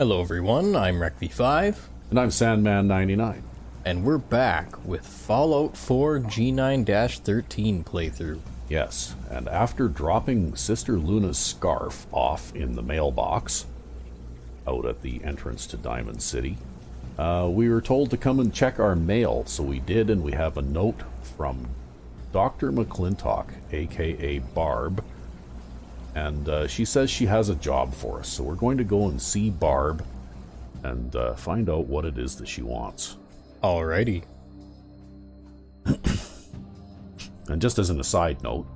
Hello everyone, I'm RecV5, And I'm Sandman 99. and we're back with Fallout 4 G9-13 playthrough. Yes, and after dropping Sister Luna's scarf off in the mailbox out at the entrance to Diamond City, we were told to come and check our mail, so we did, and we have a note from Dr. McClintock, aka Barb, and she says she has a job for us, so we're going to go and see Barb and find out what it is that she wants. Alrighty. And just as an aside note,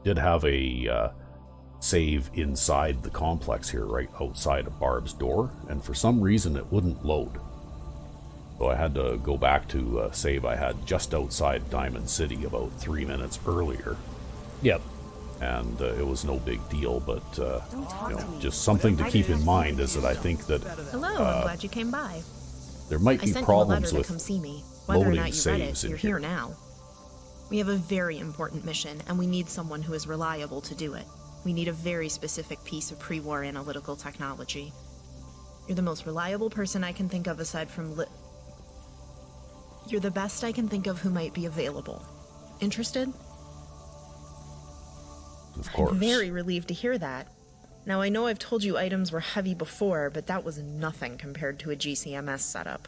did have a save inside the complex here, right outside of Barb's door, and for some reason it wouldn't load. So I had to go back to a save I had just outside Diamond City about 3 minutes earlier. Yep. And it was no big deal, but just something to keep in mind is that I think that Hello, I'm glad you came by. there might I be sent you a letter problems to with come see me. Whether or loading not you read saves it, in you're here. here now. We have a very important mission, and we need someone who is reliable to do it. We need a very specific piece of pre-war analytical technology. You're the most reliable person I can think of aside from You're the best I can think of who might be available. Interested? Of course. I'm very relieved to hear that. Now, I know I've told you items were heavy before, but that was nothing compared to a GCMS setup.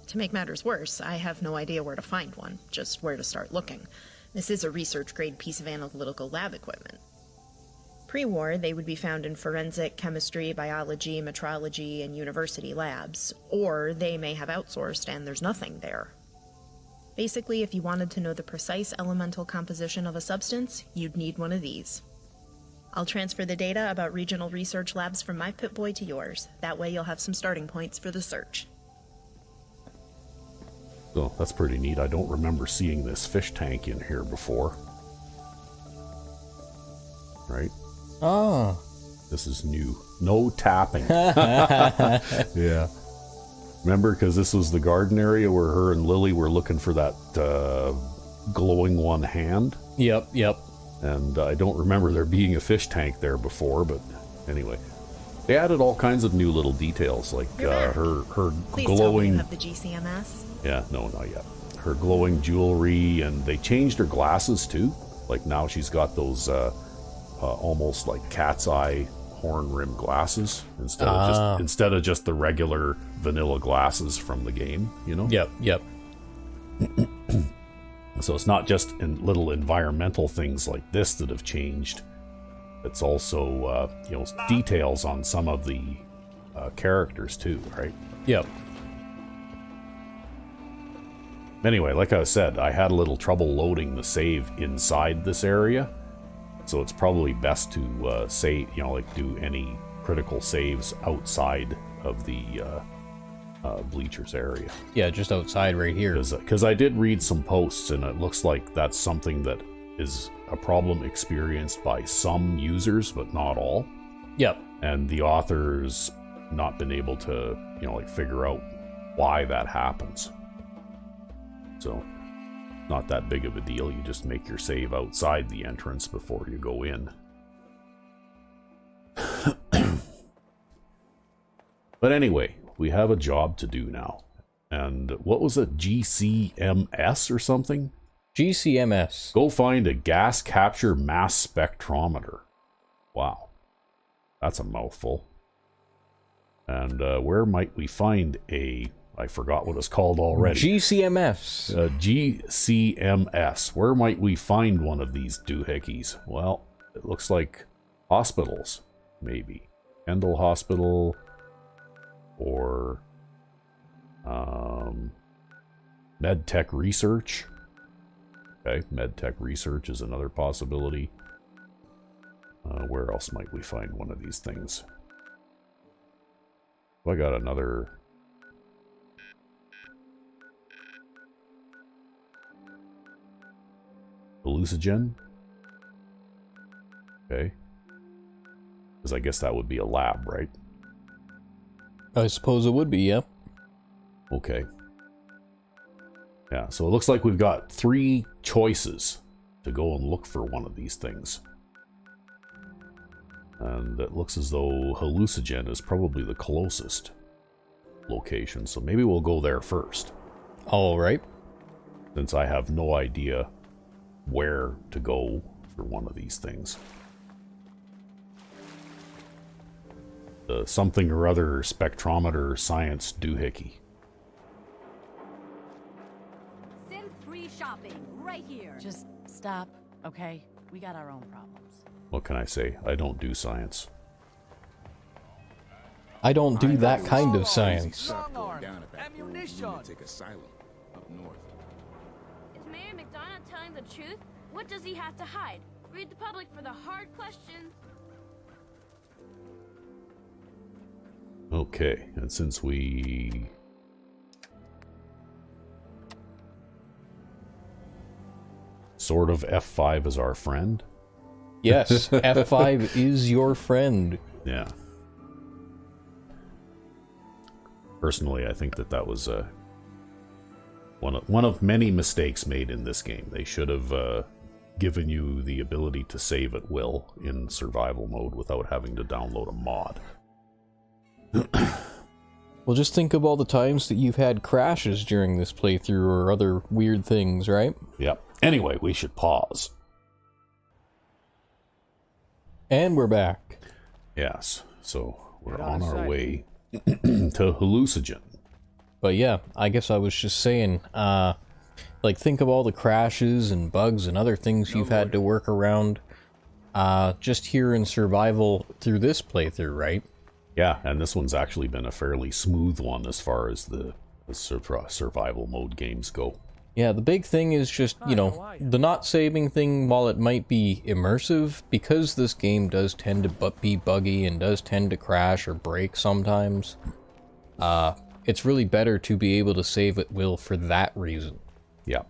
To make matters worse, I have no idea where to find one, just where to start looking. This is a research-grade piece of analytical lab equipment. Pre-war, they would be found in forensic, chemistry, biology, metrology, and university labs, or they may have outsourced and there's nothing there. Basically, if you wanted to know the precise elemental composition of a substance, you'd need one of these. I'll transfer the data about regional research labs from my Pip-Boy to yours. That way you'll have some starting points for the search. So that's pretty neat. I don't remember seeing this fish tank in here before. Right? Ah. This is new. No tapping. Yeah. Remember, because this was the garden area where her and Lily were looking for that glowing one hand? Yep. And I don't remember there being a fish tank there before, but anyway. They added all kinds of new little details, like her Please tell me glowing... you have the GCMS. Yeah, no, not yet. Her glowing jewelry, and they changed her glasses too. Like now she's got those almost like cat's eye horn rim glasses instead of just the regular vanilla glasses from the game, you know? Yep. So it's not just in little environmental things like this that have changed. It's also details on some of the characters too, right? Yep. Anyway, like I said, I had a little trouble loading the save inside this area, so it's probably best to do any critical saves outside of the bleachers area. Yeah, just outside right here. Because I did read some posts, and it looks like that's something that is a problem experienced by some users, but not all. Yep. And the author's not been able to, figure out why that happens. So, not that big of a deal. You just make your save outside the entrance before you go in. But anyway, we have a job to do now. And what was it? GCMS or something? GCMS. Go find a gas capture mass spectrometer. Wow. That's a mouthful. And where might we find I forgot what it's called already. GCMS. GCMS. Where might we find one of these doohickeys? Well, it looks like hospitals, maybe. Kendall Hospital, or MedTech Research. Okay, MedTech Research is another possibility. Where else might we find one of these things? I got another... hallucinogen? Okay. Because I guess that would be a lab, right? I suppose it would be, yep. Okay. Yeah, so it looks like we've got 3 choices to go and look for one of these things. And it looks as though Hallucigen is probably the closest location, so maybe we'll go there first. All right. Since I have no idea where to go for one of these things. The something or other spectrometer science doohickey. Synth-free shopping, right here. Just stop, okay? We got our own problems. What can I say? I don't do science. I don't do that kind of science. Ammunition. Take asylum up north. Is Mayor McDonough telling the truth? What does he have to hide? Read the public for the hard questions. Okay, and since we... sort of F5 is our friend? Yes, F5 is your friend. Yeah. Personally, I think that was one of many mistakes made in this game. They should have given you the ability to save at will in survival mode without having to download a mod. Well, just think of all the times that you've had crashes during this playthrough or other weird things, right? Yep. Anyway, we should pause. And we're back. Yes, so we're on our way to Hallucigen. But yeah, I guess I was just saying, like, think of all the crashes and bugs and other things you've had to work around just here in survival through this playthrough, right? Yeah, and this one's actually been a fairly smooth one as far as the survival mode games go. Yeah, the big thing is just, you know, the not saving thing, while it might be immersive, because this game does tend to be buggy and does tend to crash or break sometimes, it's really better to be able to save at will for that reason. Yeah.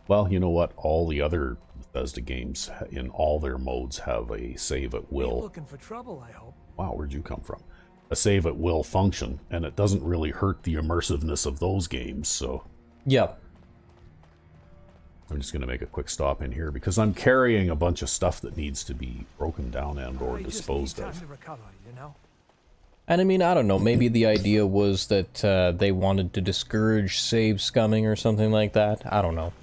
Well, you know what? All the other Bethesda games in all their modes have a save at will. Looking for trouble, I hope. Wow, where'd you come from? A save at will function, and it doesn't really hurt the immersiveness of those games, so... Yeah. I'm just going to make a quick stop in here because I'm carrying a bunch of stuff that needs to be broken down and or disposed of. To recover, you know? And I mean, I don't know, maybe the idea was that they wanted to discourage save scumming or something like that. I don't know.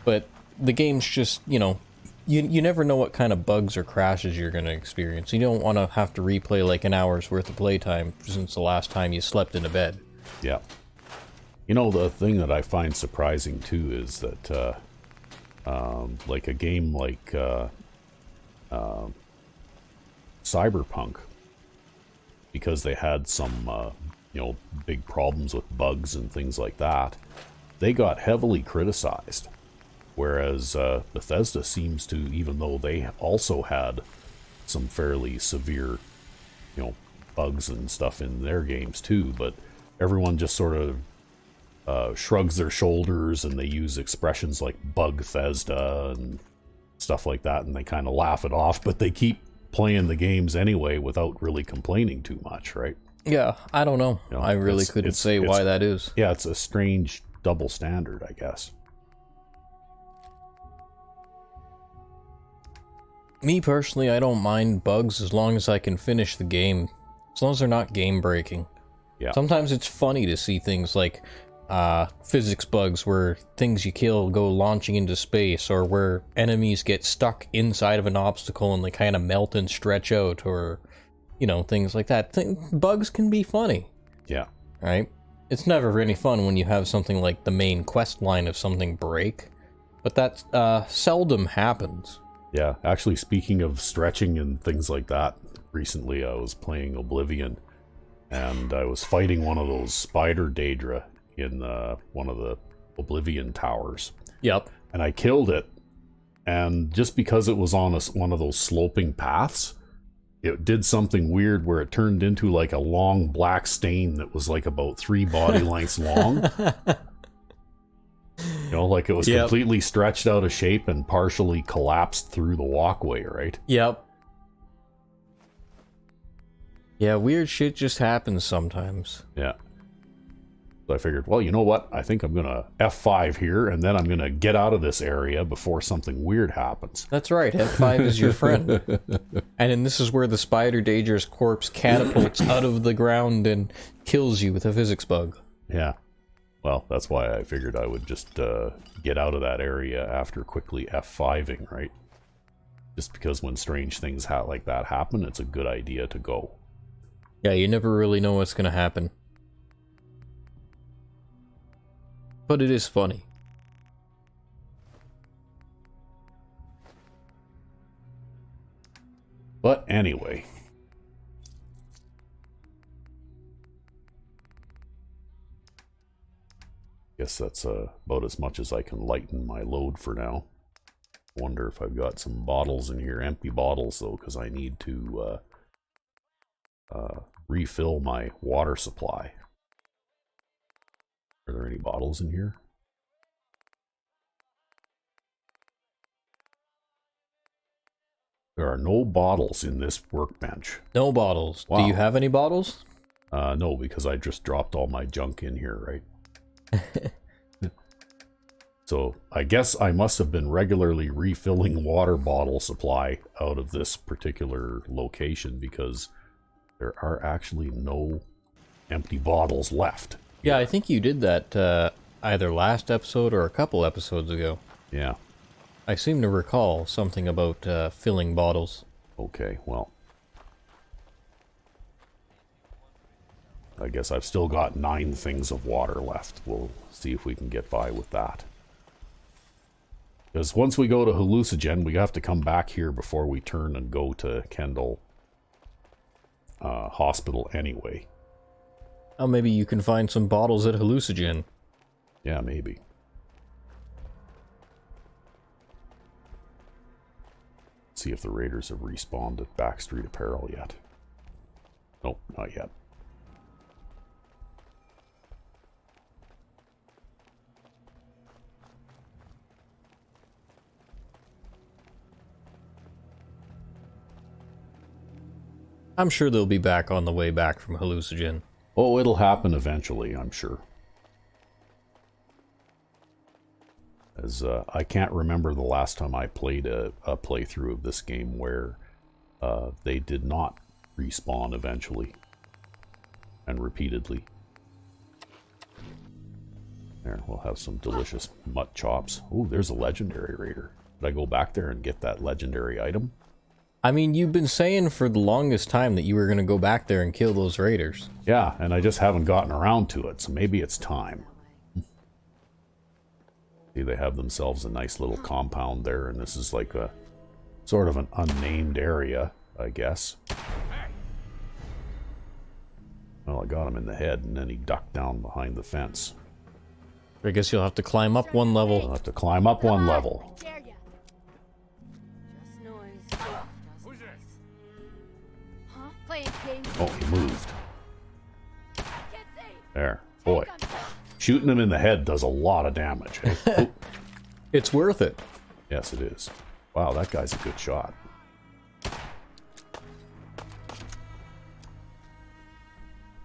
But the game's just, you know, you never know what kind of bugs or crashes you're going to experience. You don't want to have to replay like an hour's worth of playtime since the last time you slept in a bed. Yeah. You know, the thing that I find surprising, too, is that, like a game like Cyberpunk, because they had some, you know, big problems with bugs and things like that, they got heavily criticized. Whereas Bethesda seems to, even though they also had some fairly severe, you know, bugs and stuff in their games, too, but everyone just sort of shrugs their shoulders and they use expressions like Bugthesda and stuff like that, and they kind of laugh it off, but they keep playing the games anyway without really complaining too much, right? Yeah, I don't know. You know, I really couldn't say why that is. Yeah, it's a strange double standard, I guess. Me personally, I don't mind bugs as long as I can finish the game. As long as they're not game breaking. Yeah. Sometimes it's funny to see things like physics bugs where things you kill go launching into space, or where enemies get stuck inside of an obstacle and they kind of melt and stretch out, or, you know, things like that. Bugs can be funny. Yeah. Right? It's never any fun when you have something like the main quest line of something break, but that seldom happens. Yeah, actually, speaking of stretching and things like that, recently I was playing Oblivion, and I was fighting one of those spider Daedra in one of the Oblivion towers. Yep. And I killed it, and just because it was on one of those sloping paths, it did something weird where it turned into like a long black stain that was like about 3 body lengths long. You know, like it was completely stretched out of shape and partially collapsed through the walkway, right? Yep. Yeah, weird shit just happens sometimes. Yeah. So I figured, well, you know what? I think I'm going to F5 here, and then I'm going to get out of this area before something weird happens. That's right, F5 is your friend. And then this is where the Spider Danger's corpse catapults out of the ground and kills you with a physics bug. Yeah. Well, that's why I figured I would just get out of that area after quickly F5ing, right? Just because when strange things like that happen, it's a good idea to go. Yeah, you never really know what's going to happen. But it is funny. But anyway. Guess that's about as much as I can lighten my load for now. Wonder if I've got some bottles in here, empty bottles though, because I need to refill my water supply. Are there any bottles in here? There are no bottles in this workbench. No bottles. Wow. Do you have any bottles? No, because I just dropped all my junk in here, right? So I guess I must have been regularly refilling water bottle supply out of this particular location because there are actually no empty bottles left. Yeah, I think you did that either last episode or a couple episodes ago. Yeah. I seem to recall something about filling bottles. Okay, well. I guess I've still got 9 things of water left. We'll see if we can get by with that. Because once we go to Hallucigen, we have to come back here before we turn and go to Kendall Hospital anyway. Oh, maybe you can find some bottles at Hallucigen. Yeah, maybe. See if the raiders have respawned at Backstreet Apparel yet. Nope, not yet. I'm sure they'll be back on the way back from Hallucigen. Oh, it'll happen eventually, I'm sure. As I can't remember the last time I played a playthrough of this game where they did not respawn eventually and repeatedly. There, we'll have some delicious mutt chops. Ooh, there's a legendary raider. Did I go back there and get that legendary item? I mean, you've been saying for the longest time that you were going to go back there and kill those raiders. Yeah, and I just haven't gotten around to it, so maybe it's time. See, they have themselves a nice little compound there, and this is like a sort of an unnamed area, I guess. Well, I got him in the head, and then he ducked down behind the fence. I guess you'll have to climb up one level. I'll have to climb up one level. Oh, he moved. There. Boy. Shooting him in the head does a lot of damage. Eh? Oh. It's worth it. Yes, it is. Wow, that guy's a good shot.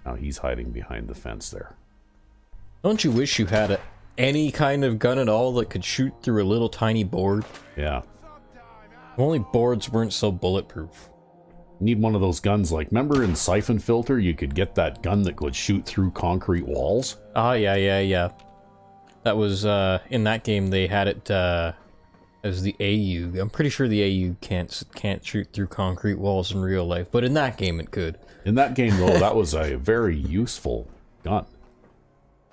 Now he's hiding behind the fence there. Don't you wish you had any kind of gun at all that could shoot through a little tiny board? Yeah. If only boards weren't so bulletproof. Need one of those guns like, remember in Siphon Filter you could get that gun that could shoot through concrete walls? Ah, yeah. That was, in that game they had it, as the AU. I'm pretty sure the AU can't shoot through concrete walls in real life, but in that game it could. In that game though, that was a very useful gun.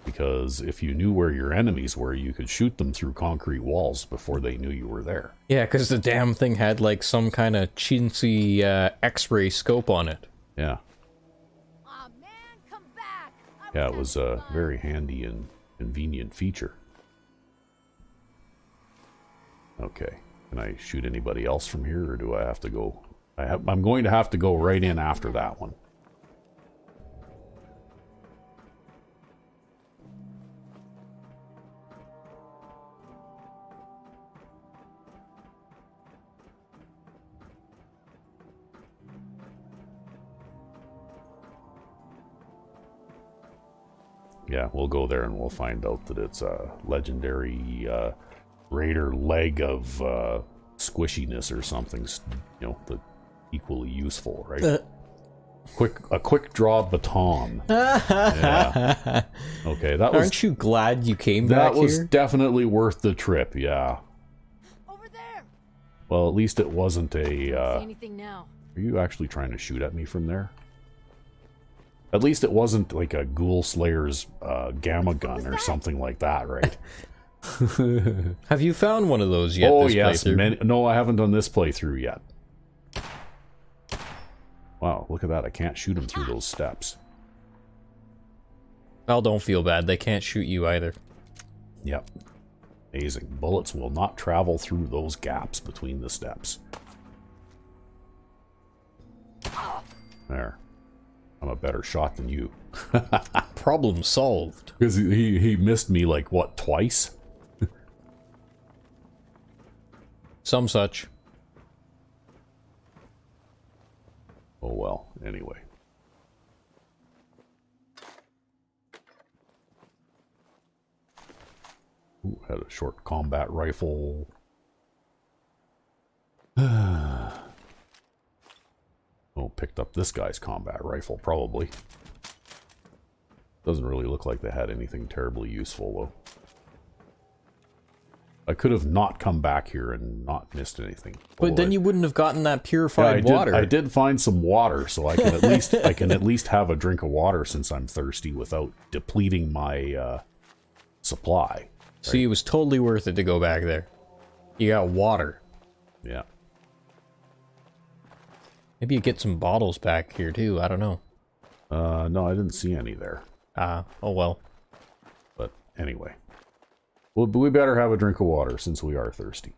Because if you knew where your enemies were, you could shoot them through concrete walls before they knew you were there. Yeah, because the damn thing had like some kind of chintzy X-ray scope on it. Yeah. Aw, man, come back. Yeah, it was a very handy and convenient feature. Okay. Can I shoot anybody else from here, or do I have to go? I'm going to have to go right in after that one. Yeah, we'll go there and we'll find out that it's a legendary raider leg of squishiness or something, you know, that equally useful, right? A quick draw baton. Yeah. Okay, that was. Aren't you glad you came back That was here? definitely worth the trip. Yeah. Over there. Well, at least it wasn't a. See anything now? Are you actually trying to shoot at me from there? At least it wasn't like a Ghoul Slayer's gamma gun or something like that, right? Have you found one of those yet? Oh this yes, playthrough? no, I haven't done this playthrough yet. Wow, look at that! I can't shoot him through those steps. Well, don't feel bad. They can't shoot you either. Yep, amazing. Bullets will not travel through those gaps between the steps. There, I'm a better shot than you. Problem solved. Because he missed me like what, twice? Some such. Oh well, anyway. Ooh, had a short combat rifle. Oh, picked up this guy's combat rifle, probably. Doesn't really look like they had anything terribly useful, though. I could have not come back here and not missed anything. But then you wouldn't have gotten that purified water. I did find some water, so I can at least have a drink of water since I'm thirsty without depleting my supply. See, it was totally worth it to go back there. You got water. Yeah. Maybe you get some bottles back here too. I don't know. No, I didn't see any there. Oh well. But anyway. Well, we better have a drink of water since we are thirsty.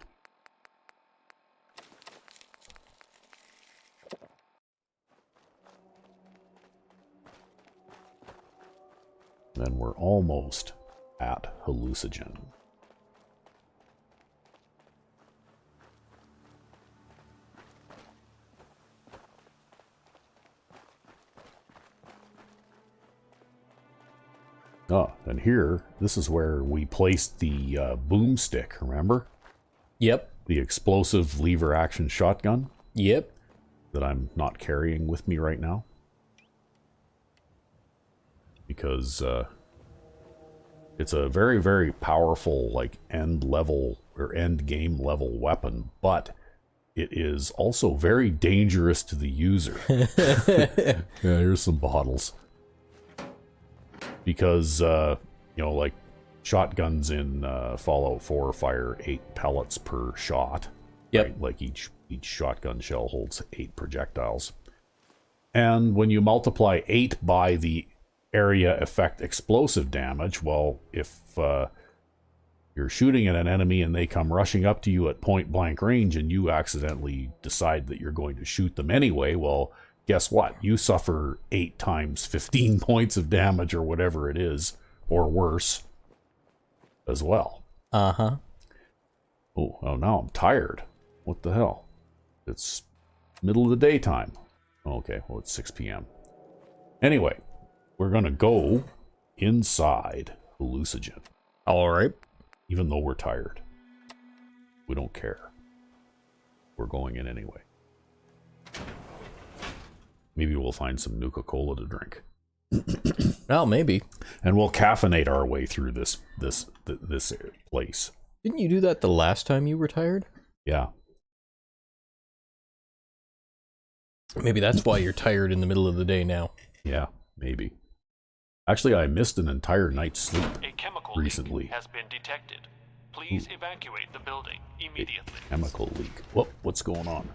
Then we're almost at hallucinogen. Oh, and here, this is where we placed the boomstick, remember? Yep. The explosive lever-action shotgun Yep. that I'm not carrying with me right now. Because it's a very, very powerful, like, end-level, or end-game level weapon, but it is also very dangerous to the user. Yeah, here's some bottles. Because, you know, like, shotguns in Fallout 4 fire 8 pellets per shot. Yep. Right? Like, each shotgun shell holds 8 projectiles. And when you multiply 8 by the area effect explosive damage, well, if you're shooting at an enemy and they come rushing up to you at point-blank range and you accidentally decide that you're going to shoot them anyway, well, guess what? You suffer 8 times 15 points of damage or whatever it is, or worse, as well. Uh-huh. Oh, now I'm tired. What the hell? It's middle of the daytime. Okay, well, it's 6 p.m. Anyway, we're going to go inside hallucinogen. All right. Even though we're tired. We don't care. We're going in anyway. Maybe we'll find some Nuka-Cola to drink. Well, maybe. And we'll caffeinate our way through this place. Didn't you do that the last time you were tired? Yeah. Maybe that's why you're tired in the middle of the day now. Yeah, maybe. Actually, I missed an entire night's sleep A chemical recently. leak has been detected. Please evacuate the building immediately. Chemical leak. Whoop, what's going on?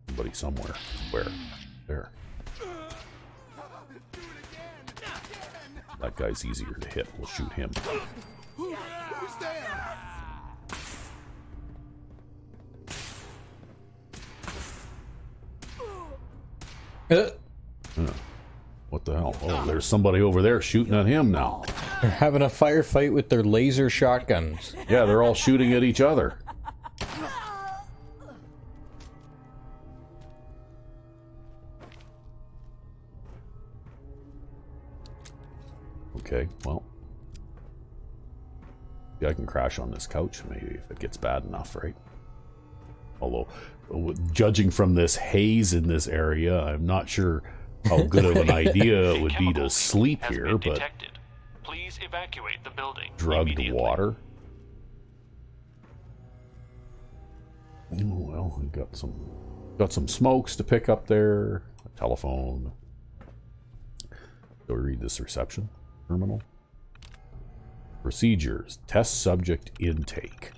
Somebody somewhere. Where? There. That guy's easier to hit. We'll shoot him. What the hell? Oh, there's somebody over there shooting at him now. They're having a firefight with their laser shotguns. Yeah, they're all shooting at each other. Okay, well. Yeah, I can crash on this couch, maybe, if it gets bad enough, right? Although, judging from this haze in this area, I'm not sure how good of an idea it would be to sleep here, but... Detected. Please evacuate the building drugged immediately. water. Oh, well, we've got some smokes to pick up there. A telephone. Do we read this reception terminal? Procedures. Test subject intake.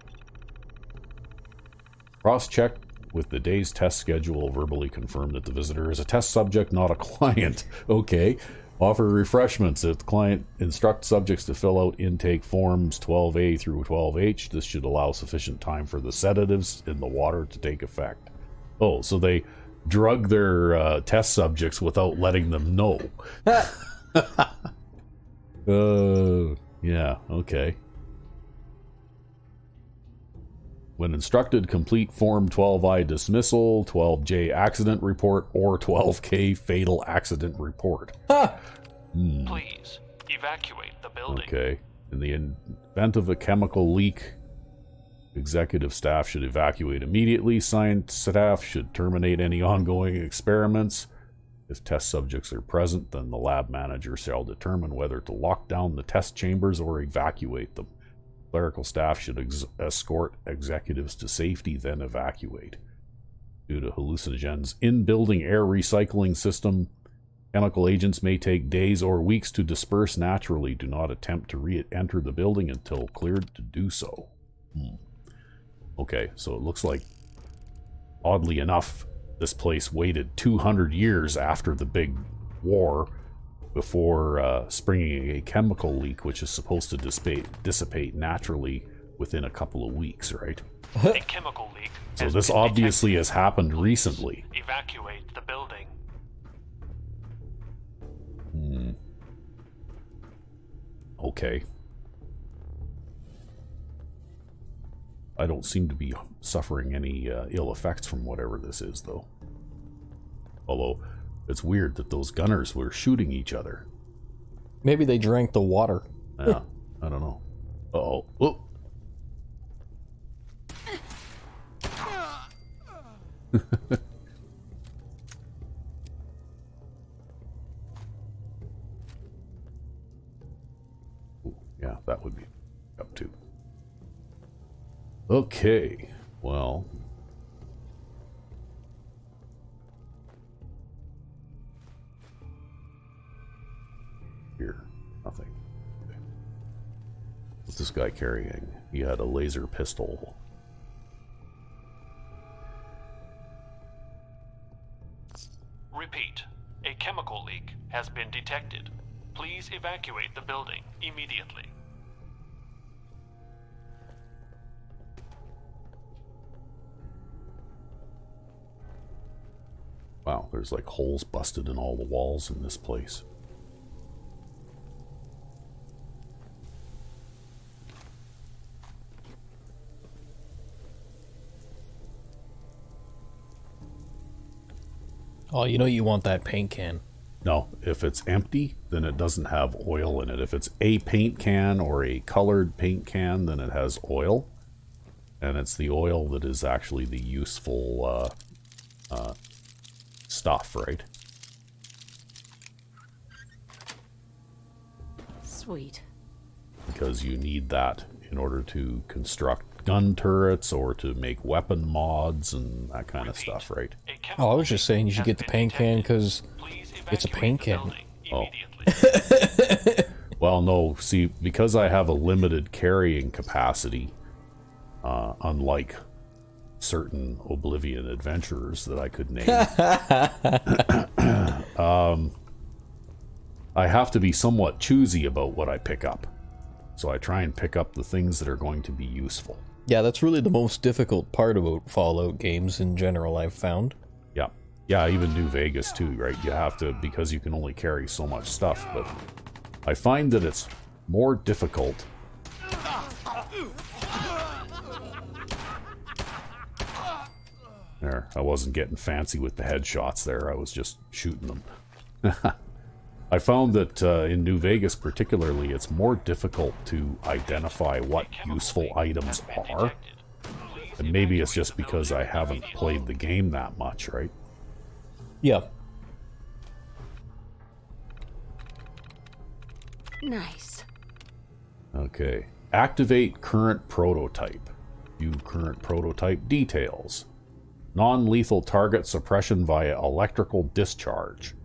Cross-check with the day's test schedule. Verbally confirm that the visitor is a test subject, not a client. Okay. Offer refreshments. If the client instructs subjects to fill out intake forms 12A through 12H, this should allow sufficient time for the sedatives in the water to take effect. Oh, so they drug their test subjects without letting them know. Yeah, okay. When instructed, complete Form 12I dismissal, 12J accident report, or 12K fatal accident report. Please evacuate the building. Okay. In the event of a chemical leak, executive staff should evacuate immediately. Science staff should terminate any ongoing experiments. If test subjects are present, then the lab manager shall determine whether to lock down the test chambers or evacuate them. Clerical staff should escort executives to safety, then evacuate. Due to hallucinogens in building air recycling system, chemical agents may take days or weeks to disperse naturally. Do not attempt to re-enter the building until cleared to do so. Okay, so it looks like, oddly enough, this place waited 200 years after the big war before springing a chemical leak, which is supposed to dissipate naturally within a couple of weeks, right? A chemical leak. So this obviously has happened recently. Evacuate the building. Okay. I don't seem to be suffering any ill effects from whatever this is, though. Although, it's weird that those gunners were shooting each other. Maybe they drank the water. Yeah, I don't know. Uh-oh. Oh. Ooh, yeah, that would be up to. Okay, well. Here, nothing. Okay. What's this guy carrying? He had a laser pistol. Repeat. A chemical leak has been detected. Please evacuate the building immediately. Wow, there's like holes busted in all the walls in this place. Oh, you know you want that paint can. No, if it's empty, then it doesn't have oil in it. If it's a paint can or a colored paint can, then it has oil. And it's the oil that is actually the useful stuff, right? Sweet. Because you need that in order to construct gun turrets or to make weapon mods and that kind of stuff, right? Oh, I was just saying you should get the paint can because it's a paint can. Oh. Well, no, see, because I have a limited carrying capacity, unlike certain Oblivion adventurers that I could name, I have to be somewhat choosy about what I pick up. So I try and pick up the things that are going to be useful. Yeah, that's really the most difficult part about Fallout games in general, I've found. Yeah. Yeah, even New Vegas too, right? You have to, because you can only carry so much stuff, but I find that it's more difficult. There, I wasn't getting fancy with the headshots there, I was just shooting them. I found that in New Vegas particularly, it's more difficult to identify what useful items are. And maybe it's just because I haven't played the game that much, right? Yeah. Nice. Okay. Activate current prototype. View current prototype details. Non-lethal target suppression via electrical discharge.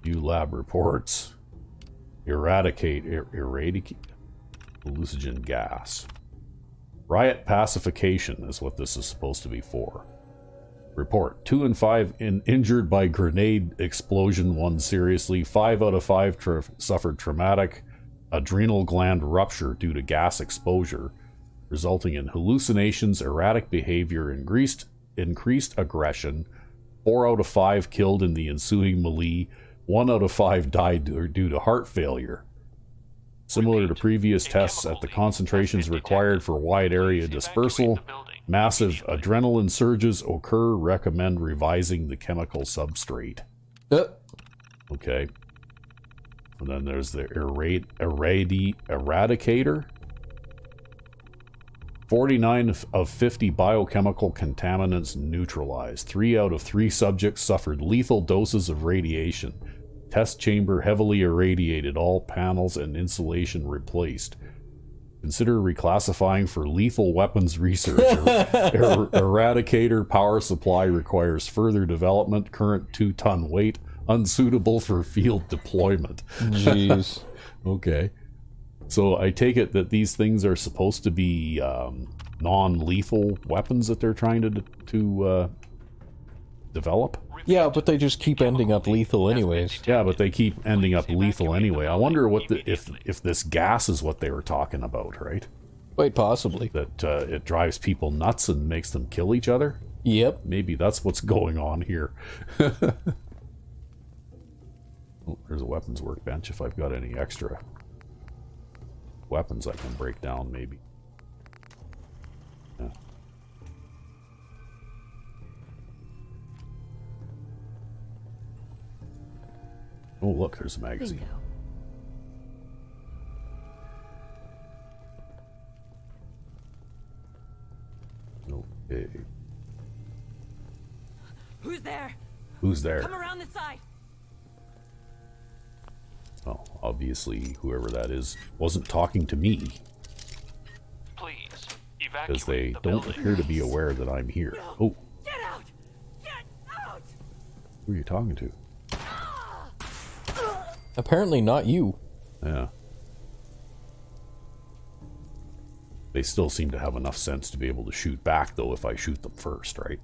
View lab reports. Eradicate hallucinogen gas. Riot pacification is what this is supposed to be for. Report 2 and 5 injured by grenade explosion, 1 seriously. 5 out of 5 suffered traumatic adrenal gland rupture due to gas exposure, resulting in hallucinations, erratic behavior, increased aggression. 4 out of 5 killed in the ensuing melee. 1 out of 5 died due to heart failure. Similar to previous tests at the concentrations required for wide area dispersal, massive adrenaline surges occur. Recommend revising the chemical substrate. Okay. And then there's the eradicator. 49 of 50 biochemical contaminants neutralized. 3 out of 3 subjects suffered lethal doses of radiation. Test chamber heavily irradiated. All panels and insulation replaced. Consider reclassifying for lethal weapons research. Eradicator power supply requires further development. Current 2-ton weight. Unsuitable for field deployment. Jeez. Okay. So I take it that these things are supposed to be non-lethal weapons that they're trying to develop? Yeah, but they just keep ending up lethal anyways. Yeah, but they keep ending up lethal anyway. I wonder what if this gas is what they were talking about, right? Quite possibly. That it drives people nuts and makes them kill each other? Yep. Maybe that's what's going on here. Oh, there's a weapons workbench if I've got any extra weapons I can break down, maybe. Yeah. Oh, look, there's a magazine. Bingo. Okay. Who's there? Who's there? Come around this side. Well, obviously, whoever that is wasn't talking to me, Please because they evacuate the don't building. appear to be aware that I'm here. Oh, Get out! Get out! who are you talking to? Apparently not you. Yeah. They still seem to have enough sense to be able to shoot back, though, if I shoot them first, right?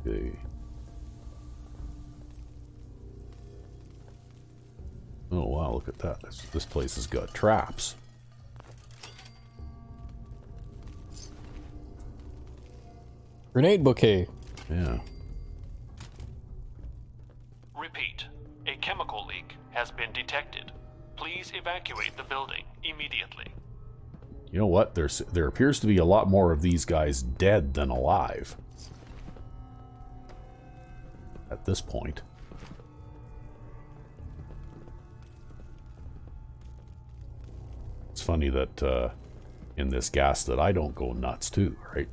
Okay. Oh wow, look at that. This place has got traps. Grenade bouquet. Yeah. Repeat. A chemical leak has been detected. Please evacuate the building immediately. You know what? There appears to be a lot more of these guys dead than alive. At this point. It's funny that in this gas that I don't go nuts too, right?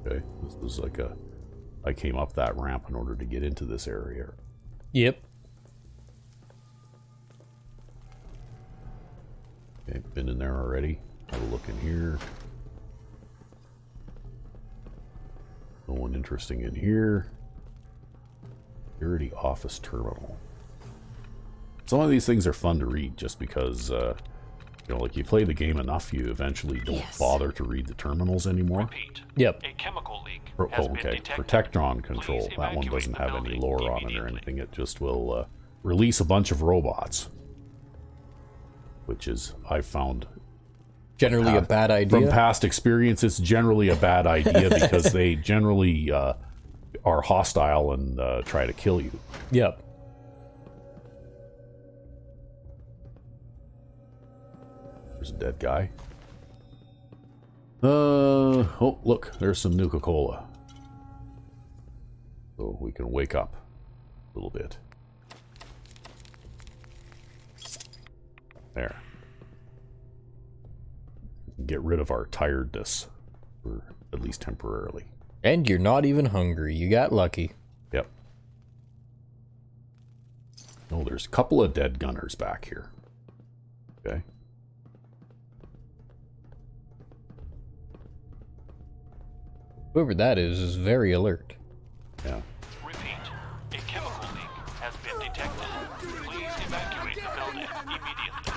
Okay, this is like I came up that ramp in order to get into this area. Yep. Okay, been in there already. Have a look in here. No one interesting in here. Security office terminal. Some of these things are fun to read just because, you know, like you play the game enough, you eventually don't bother to read the terminals anymore. Repeat. Yep. A chemical leak Oh, has been okay. detected. Protectron control. Please That one evacuate doesn't the have any building lore on it or immediately. anything. It just will release a bunch of robots. Which is, I found, Generally a bad idea. From past experience, it's generally a bad idea because they generally are hostile and try to kill you. Yep. There's a dead guy. Oh, look, there's some Nuka-Cola. So we can wake up a little bit. There. Get rid of our tiredness, for at least temporarily. And you're not even hungry. You got lucky. Yep. Oh, there's a couple of dead gunners back here. Okay. Whoever that is very alert. Yeah. Repeat, a chemical leak has been detected. Please evacuate the building immediately.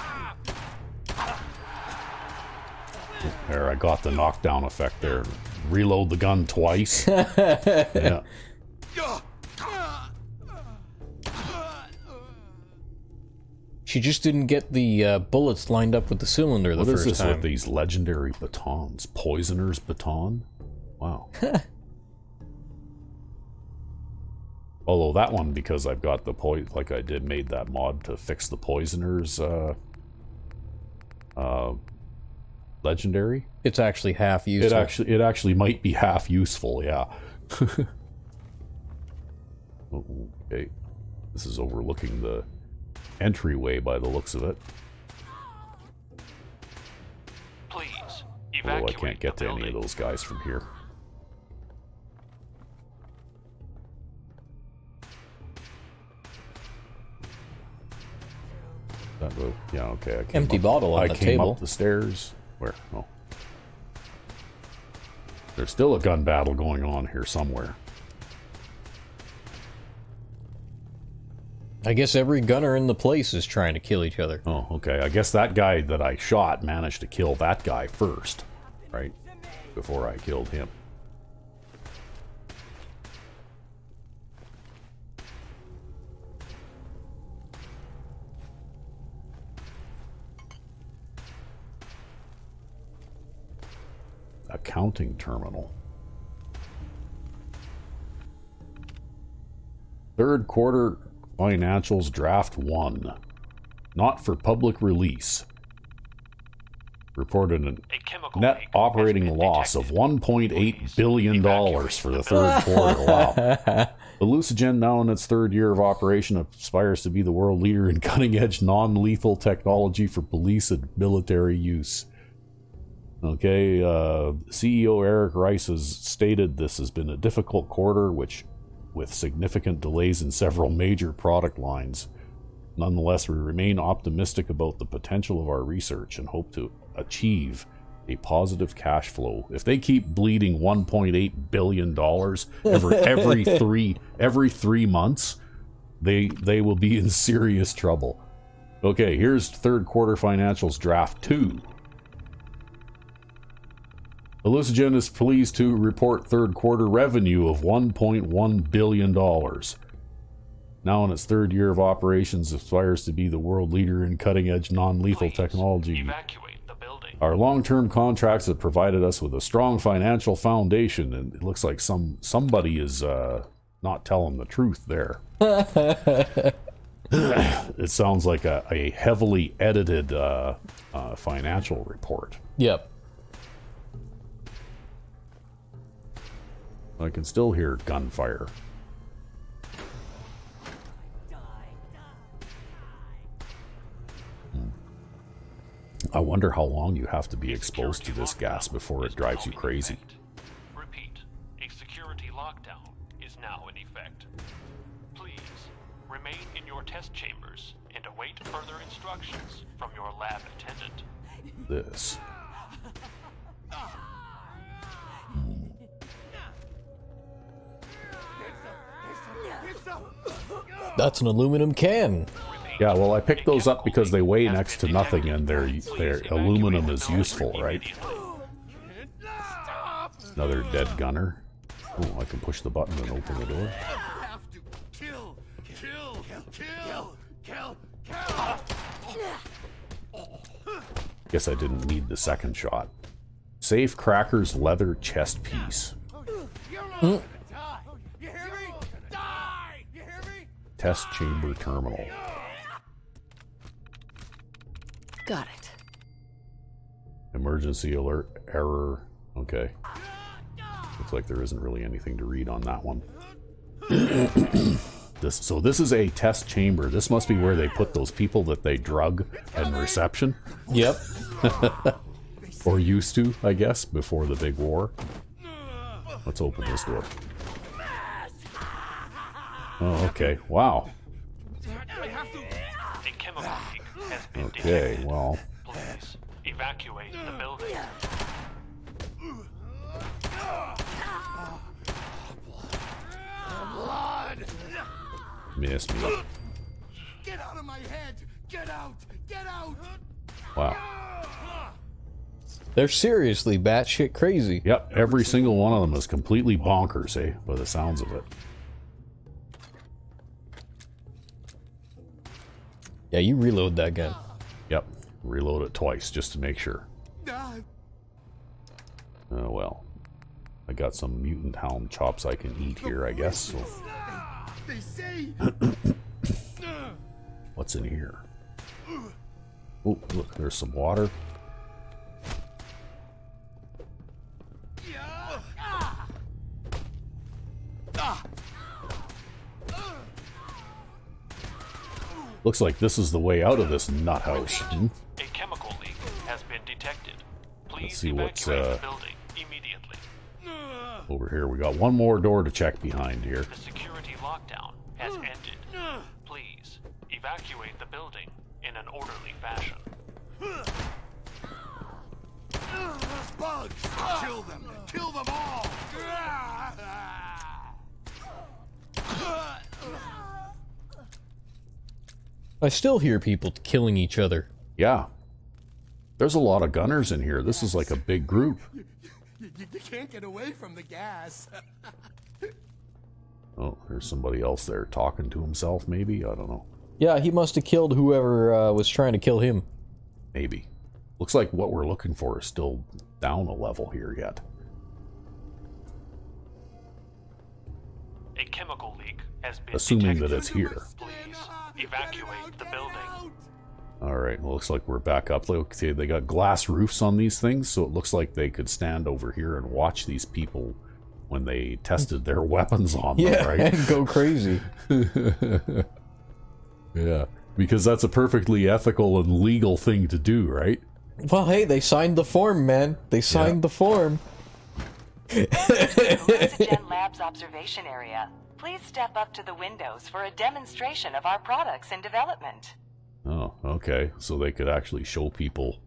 There, I got the knockdown effect there. Reload the gun twice. Yeah. She just didn't get the bullets lined up with the cylinder the What is first this time. with these legendary batons? Poisoner's baton? Wow. Although that one, because I've got the like I did, made that mod to fix the poisoner's legendary. It's actually half useful. It actually might be half useful, yeah. Okay. This is overlooking the entryway by the looks of it. Please Although I evacuate can't get the to any of building. those guys from here. Yeah, okay. I came Empty up, bottle on I the came table. up the stairs. Where? Oh. There's still a gun battle going on here somewhere. I guess every gunner in the place is trying to kill each other. Oh, okay. I guess that guy that I shot managed to kill that guy first, right? Before I killed him. Accounting terminal. Third quarter financials draft 1. Not for public release. Reported an A chemical net leak has operating been loss of detected. $1.8 Please billion evacuate for the the third quarter. Wow. The Lucigen, now in its third year of operation, aspires to be the world leader in cutting-edge non-lethal technology for police and military use. Okay, CEO Eric Rice has stated this has been a difficult quarter, with significant delays in several major product lines. Nonetheless, we remain optimistic about the potential of our research and hope to achieve a positive cash flow. If they keep bleeding $1.8 billion every 3 months, they will be in serious trouble. Okay, here's third quarter financials draft 2. Hallucinogen is pleased to report third quarter revenue of $1.1 billion. Now in its third year of operations, aspires to be the world leader in cutting-edge non-lethal Please technology. Evacuate the building. Our long-term contracts have provided us with a strong financial foundation, and it looks like somebody is not telling the truth there. It sounds like a heavily edited financial report. Yep. I can still hear gunfire. I wonder how long you have to be exposed to this gas before it drives you crazy. Repeat, a security lockdown is now in effect. Please remain in your test chambers and await further instructions from your lab attendant. This. That's an aluminum can. Yeah, well, I picked those up because they weigh next to nothing, and their aluminum is useful, right? Another dead gunner. Oh, I can push the button and open the door. Guess I didn't need the second shot. Safe Cracker's leather chest piece. Test chamber terminal. Got it. Emergency alert error. Okay. Looks like there isn't really anything to read on that one. So this is a test chamber. This must be where they put those people that they drug in reception. Yep. Or used to, I guess, before the big war. Let's open this door. Oh, okay. Wow. A chemical leak has been Okay, detected. well. Please evacuate the building. Miss me. Get out of my head! Get out! Get out! Wow. They're seriously batshit crazy. Yep, every single one of them is completely bonkers, eh? By the sounds of it. Yeah, you reload that gun. Yep, reload it twice just to make sure. Oh well. I got some mutant hound chops I can eat here, I guess. So. They say. What's in here? Oh, look, there's some water. Looks like this is the way out of this nut house. A chemical leak has been detected. Please Let's see what's evacuate the building immediately. over here. We got one more door to check behind here. The security lockdown has ended. Please evacuate the building in an orderly fashion. Bugs! Kill them! Kill them all! I still hear people killing each other. Yeah. There's a lot of gunners in here. This is like a big group. You can't get away from the gas. Oh, there's somebody else there talking to himself, maybe? I don't know. Yeah, he must have killed whoever was trying to kill him. Maybe. Looks like what we're looking for is still down a level here yet. A chemical leak has been Assuming detected. that it's here. Please evacuate the building. Alright, well, looks like we're back up. Look, see, they got glass roofs on these things, so it looks like they could stand over here and watch these people when they tested their weapons on them, Yeah, right? and go crazy. Yeah, because that's a perfectly ethical and legal thing to do, right? Well, hey, they signed the form, man. They signed the form. Hallucinogen Labs observation area. Please step up to the windows for a demonstration of our products in development. Oh, okay. So they could actually show people.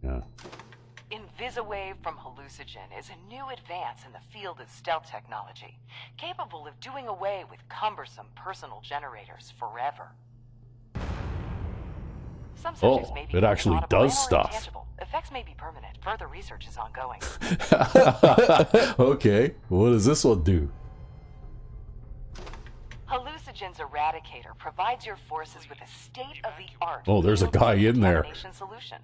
Yeah. InvisiWave from Hallucinogen is a new advance in the field of stealth technology, capable of doing away with cumbersome personal generators forever. Some subjects may be it actually inaudible does and/or stuff. intangible. Effects may be permanent. Further research is ongoing. Okay, what does this one do? Hallucinogen's Eradicator provides your forces with a state-of-the-art Oh, there's a guy in there. contamination solution.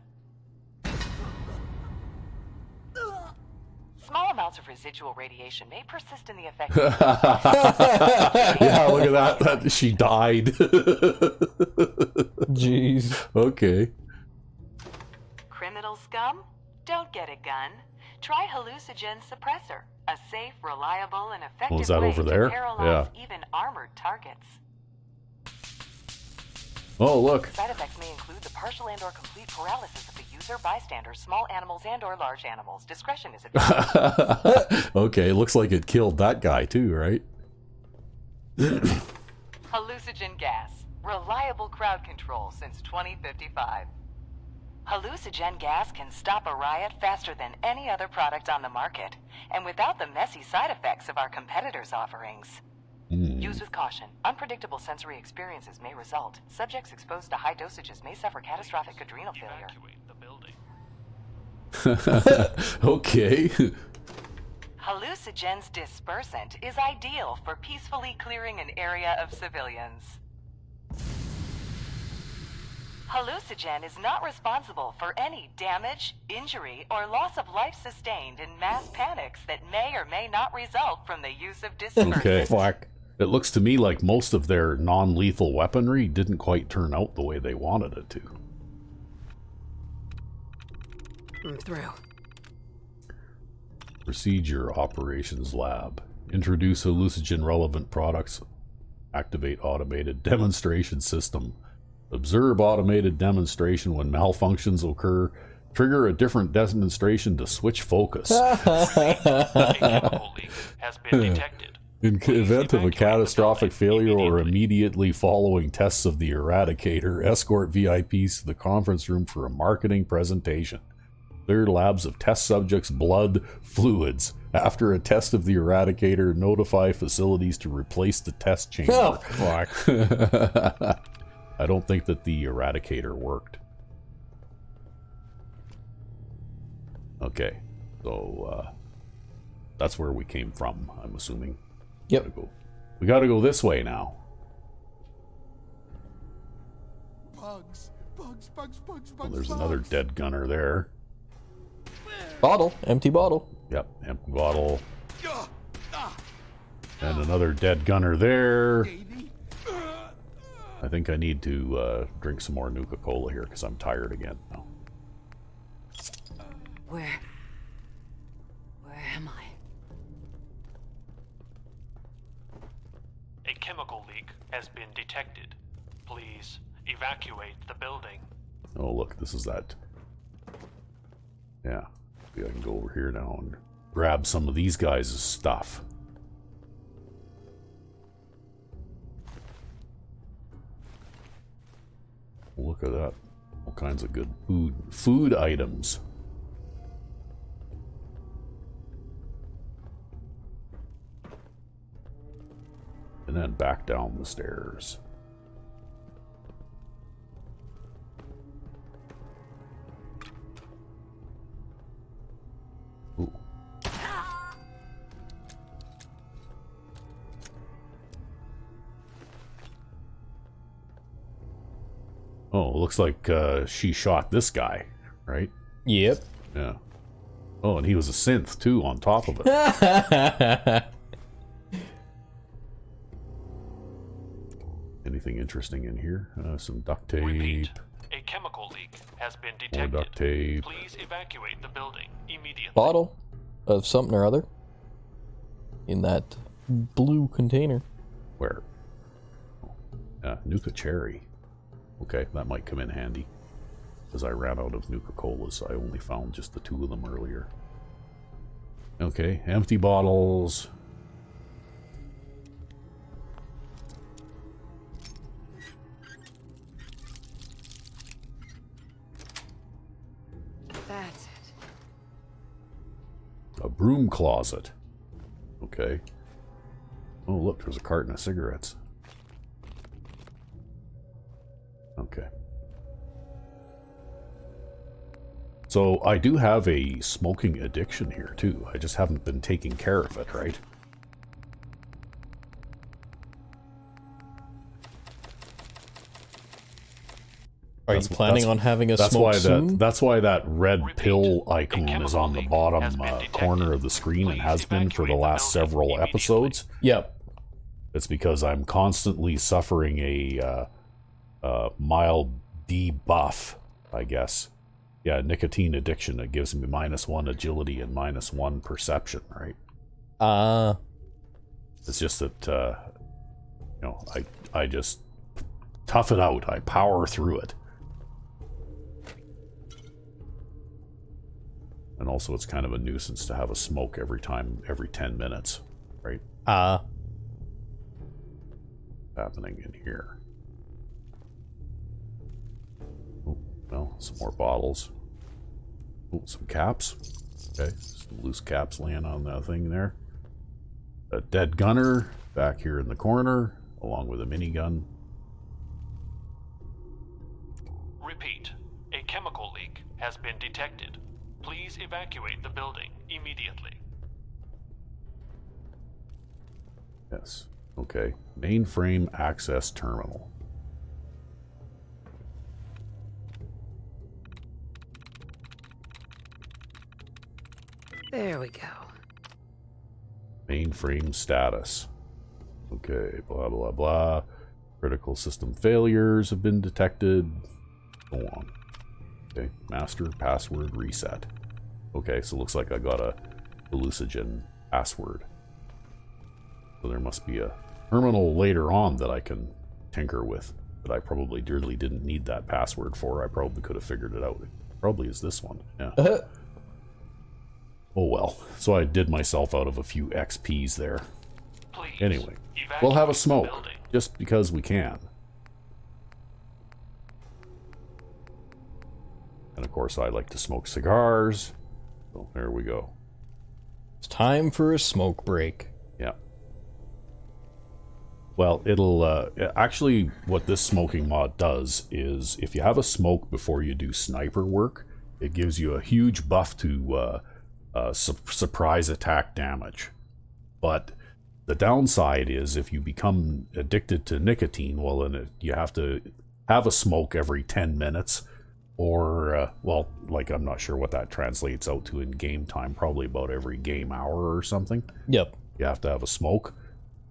Small amounts of residual radiation may persist in the affected. Yeah, look at that. She died. Jeez. Okay. Criminal scum? Don't get a gun. Try Hallucinogen Suppressor, a safe, reliable, and effective is that way over there? to paralyze Yeah. even armored targets. Oh, look. Side effects may include the partial and/or complete paralysis of the user, bystanders, small animals, and/or large animals. Discretion is advised. Okay, looks like it killed that guy too, right? Hallucinogen gas. Reliable crowd control since 2055. Hallucinogen gas can stop a riot faster than any other product on the market, and without the messy side effects of our competitors' offerings. Use with caution. Unpredictable sensory experiences may result. Subjects exposed to high dosages may suffer catastrophic adrenal failure. Evacuate the building. Okay. Hallucinogen's dispersant is ideal for peacefully clearing an area of civilians. Hallucigen is not responsible for any damage, injury, or loss of life sustained in mass panics that may or may not result from the use of dispersant. Okay. Fuck. It looks to me like most of their non-lethal weaponry didn't quite turn out the way they wanted it to. I'm through. Procedure Operations Lab. Introduce hallucinogen-relevant products. Activate automated demonstration system. Observe automated demonstration when malfunctions occur. Trigger a different demonstration to switch focus. A chemical leak has been detected. In event of a catastrophic failure or immediately. immediately following tests of the Eradicator, escort VIPs to the conference room for a marketing presentation. Clear labs of test subjects' blood fluids. After a test of the Eradicator, notify facilities to replace the test chamber. Oh, fuck. I don't think that the Eradicator worked. Okay, so that's where we came from, I'm assuming. Yep. We gotta go this way now. Bugs, bugs, bugs, bugs, Well, bugs. there's another dead gunner there. Bottle. Empty bottle. Yep, empty bottle. And another dead gunner there. I think I need to drink some more Nuka-Cola here because I'm tired again now. Where am I? A chemical leak has been detected. Please evacuate the building. Oh, look, this is that. Yeah, maybe I can go over here now and grab some of these guys' stuff. Look at that. All kinds of good food items. And then back down the stairs. Ooh. Oh, looks like she shot this guy, right? Yep. Yeah. Oh, and he was a synth, too, on top of it. Anything interesting in here? Some duct tape. Repeat. A chemical leak has been More detected. duct tape. Please evacuate the building immediately. Bottle of something or other. In that blue container. Where? Nuka Cherry. Okay, that might come in handy. Because I ran out of Nuka-Colas. I only found just the 2 of them earlier. Okay, empty bottles. That's it. A broom closet. Okay. Oh, look, there's a carton of cigarettes. Okay. So I do have a smoking addiction here too. I just haven't been taking care of it, right? Are you planning on having a smoke soon? That's why that red Repeat. pill A icon chemical is on the leak bottom has been detected. corner of the screen and Please has been for the evacuate the last building several immediately. episodes. Yep. It's because I'm constantly suffering a mild debuff, I guess. Yeah, nicotine addiction. It gives me -1 agility and -1 perception, right? It's just that, you know, I just tough it out. I power through it. And also it's kind of a nuisance to have a smoke every 10 minutes, right? Happening in here. Oh, well, some more bottles. Oh, some caps. Okay, some loose caps laying on that thing there. A dead gunner back here in the corner, along with a minigun. Repeat. A chemical leak has been detected. Please evacuate the building immediately. Yes. Okay. Mainframe access terminal. There we go. Mainframe status. Okay, blah, blah, blah. Critical system failures have been detected. Go on. Okay, master password reset. Okay, so it looks like I got a hallucinogen password. So there must be a terminal later on that I can tinker with, that I probably dearly didn't need that password for. I probably could have figured it out. It probably is this one. Yeah. Oh well. So I did myself out of a few XPs there. Please Anyway, we'll have a evacuate the smoke, building. just because we can. And of course I like to smoke cigars. So there we go. It's time for a smoke break. Yeah. Well, it'll actually, what this smoking mod does is if you have a smoke before you do sniper work, it gives you a huge buff to surprise attack damage. But the downside is if you become addicted to nicotine, well, then you have to have a smoke every 10 minutes. Or, well, like, I'm not sure what that translates out to in game time, probably about every game hour or something. Yep. You have to have a smoke.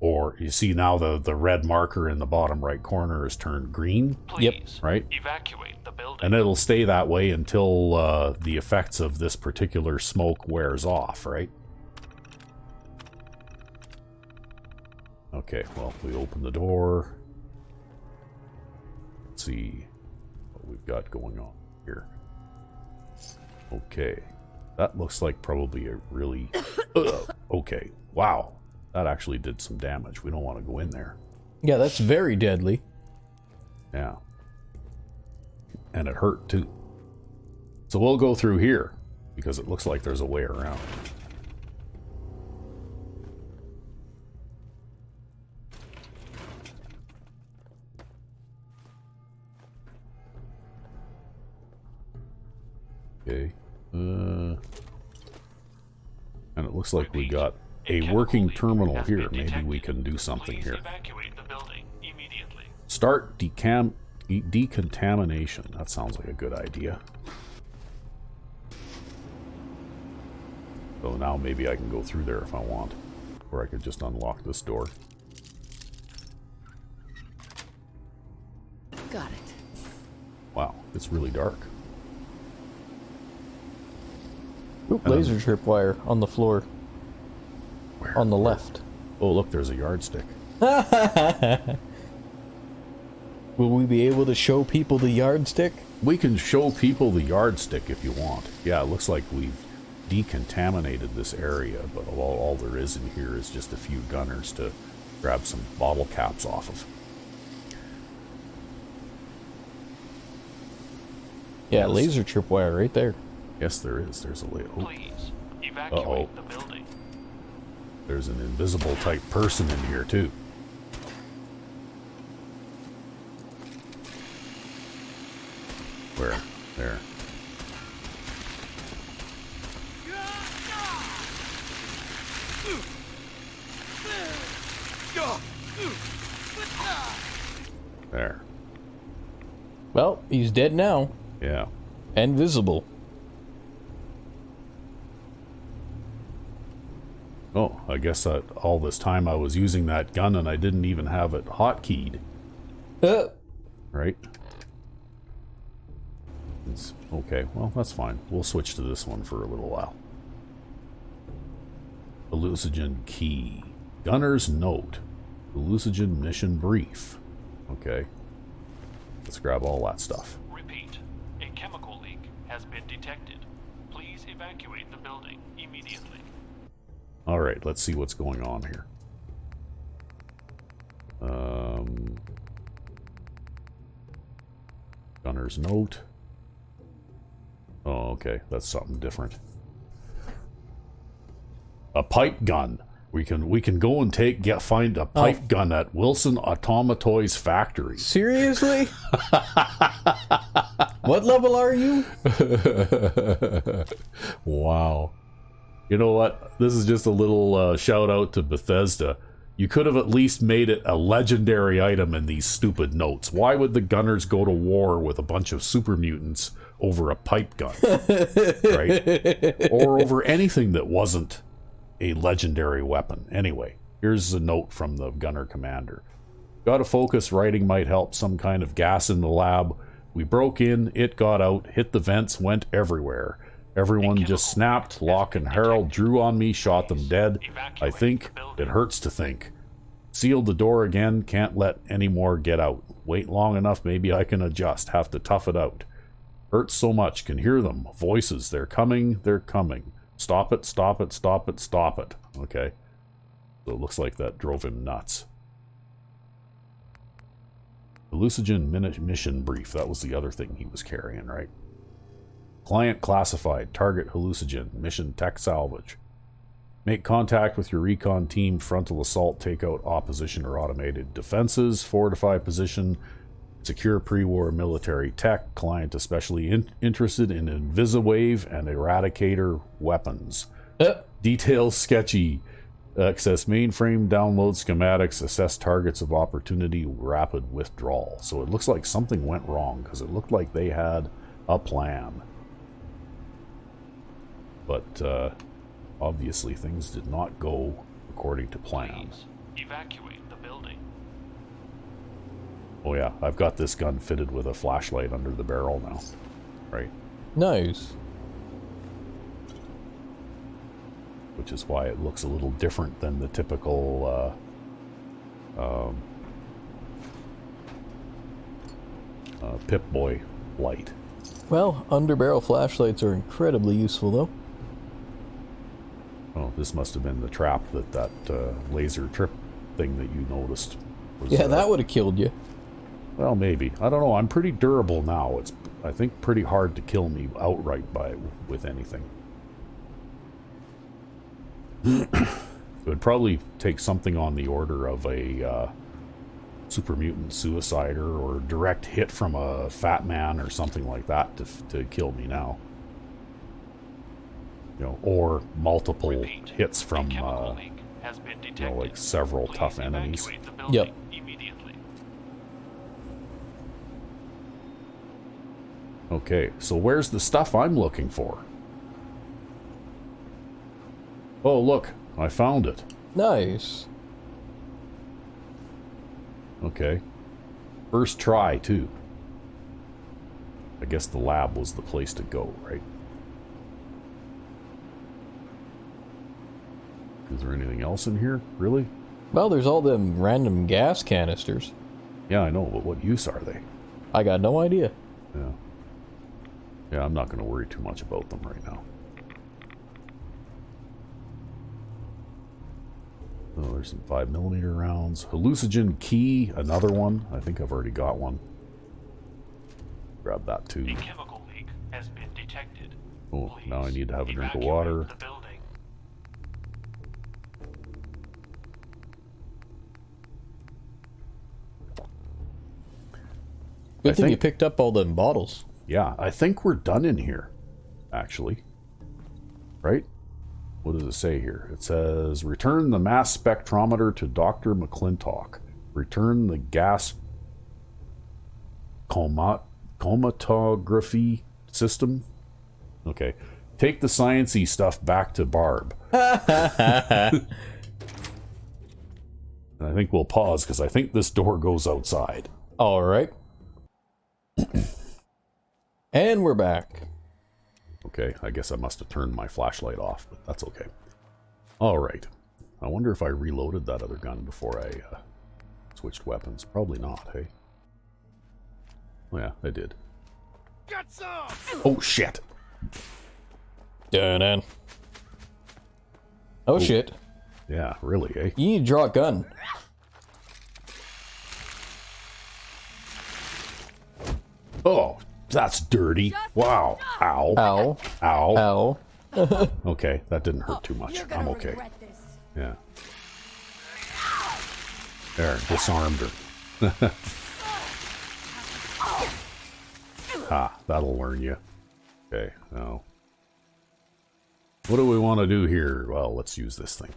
Or, you see now the red marker in the bottom right corner has turned green. Please right? evacuate the building. And it'll stay that way until the effects of this particular smoke wears off, right? Okay, well, we open the door. Let's see what we've got going on here. Okay, that looks like probably a really... okay, wow. That actually did some damage. We don't want to go in there. Yeah, that's very deadly. Yeah. And it hurt too. So we'll go through here, because it looks like there's a way around. Okay. And it looks like we got a working terminal here. Maybe we can do something here. Evacuate the building immediately. Start decontamination. That sounds like a good idea. So now maybe I can go through there if I want. Or I could just unlock this door. Got it. Wow, it's really dark. Oop, laser tripwire on the floor. Where? On the left. Oh, look, there's a yardstick. Will we be able to show people the yardstick? We can show people the yardstick if you want. Yeah, it looks like we've decontaminated this area, but all there is in here is just a few gunners to grab some bottle caps off of. Yeah, laser tripwire right there. Yes, there is. There's a laser. Oh. Please evacuate the building. There's an invisible type person in here too. Where? There. There. Well, he's dead now. Yeah. And visible. Oh, I guess that all this time I was using that gun and I didn't even have it hotkeyed. Right? Okay, well, that's fine. We'll switch to this one for a little while. Hallucinogen key. Gunner's note. Hallucinogen mission brief. Okay. Let's grab all that stuff. Repeat. A chemical leak has been detected. Please evacuate the building immediately. Alright, let's see what's going on here. Gunner's note. Oh, okay. That's something different. A pipe gun. We can go and find a pipe gun at Wilson Automatoys factory. Seriously? What level are you? Wow. You know what? This is just a little shout out to Bethesda. You could have at least made it a legendary item in these stupid notes. Why would the gunners go to war with a bunch of super mutants over a pipe gun, right? Or over anything that wasn't a legendary weapon. Anyway, here's a note from the gunner commander. Got to focus, writing might help. Some kind of gas in the lab. We broke in, it got out, hit the vents, went everywhere. Everyone just snapped. Locke and Harold drew on me, shot them dead. I think it hurts to think. Sealed the door again, can't let any more get out. Wait long enough, maybe I can adjust. Have to tough it out. Hurts so much, can hear them. Voices, they're coming, they're coming. Stop it, stop it, stop it, stop it. Okay. So it looks like that drove him nuts. Hallucinogen mission brief. That was the other thing he was carrying, right? Client classified. Target hallucinogen. Mission tech salvage. Make contact with your recon team. Frontal assault. Take out opposition or automated defenses. Fortify position. Secure pre-war military tech. Client especially interested in Invisawave and Eradicator weapons. Details sketchy. Access mainframe, download schematics, assess targets of opportunity, rapid withdrawal. So it looks like something went wrong, because it looked like they had a plan. But obviously things did not go according to plan. Please evacuate the building. Oh yeah, I've got this gun fitted with a flashlight under the barrel now. Right. Nice. Which is why it looks a little different than the typical Pip-Boy light. Well, underbarrel flashlights are incredibly useful, though. Oh, this must have been the trap that laser trip thing that you noticed. Was, yeah, that would have killed you. Well, maybe. I don't know. I'm pretty durable now. It's, I think, pretty hard to kill me outright with anything. It would probably take something on the order of a super mutant suicider or direct hit from a fat man or something like that to kill me now. You know, or multiple hits from you know, like several tough enemies. Yep. Okay, so where's the stuff I'm looking for? Oh, look, I found it. Nice. Okay. First try, too. I guess the lab was the place to go, right? Is there anything else in here? Really? Well, there's all them random gas canisters. Yeah, I know, but what use are they? I got no idea. Yeah. Yeah, I'm not going to worry too much about them right now. Oh, there's some 5mm rounds. Hallucinogen key, another one. I think I've already got one. Grab that too. A chemical leak has been detected. Oh, Please now I need to have a drink of evacuate water. the building. Good thing you picked up all them bottles. Yeah, I think we're done in here, actually. Right? What does it say here? It says, return the mass spectrometer to Dr. McClintock. Return the gas chromatography system. Okay. Take the sciencey stuff back to Barb. And I think we'll pause, because I think this door goes outside. All right. And we're back. Okay, I guess I must have turned my flashlight off, but that's okay. Alright. I wonder if I reloaded that other gun before I switched weapons. Probably not, hey? Oh yeah, I did. Get some! Oh shit! Dun-dun. Oh shit. Yeah, really, eh? You need to draw a gun. Oh, that's dirty. Wow. Ow. Ow. Ow. Ow. Okay, that didn't hurt too much. I'm okay. Yeah. There, disarmed her. Ah, that'll learn you. Okay, now. What do we want to do here? Well, let's use this thing.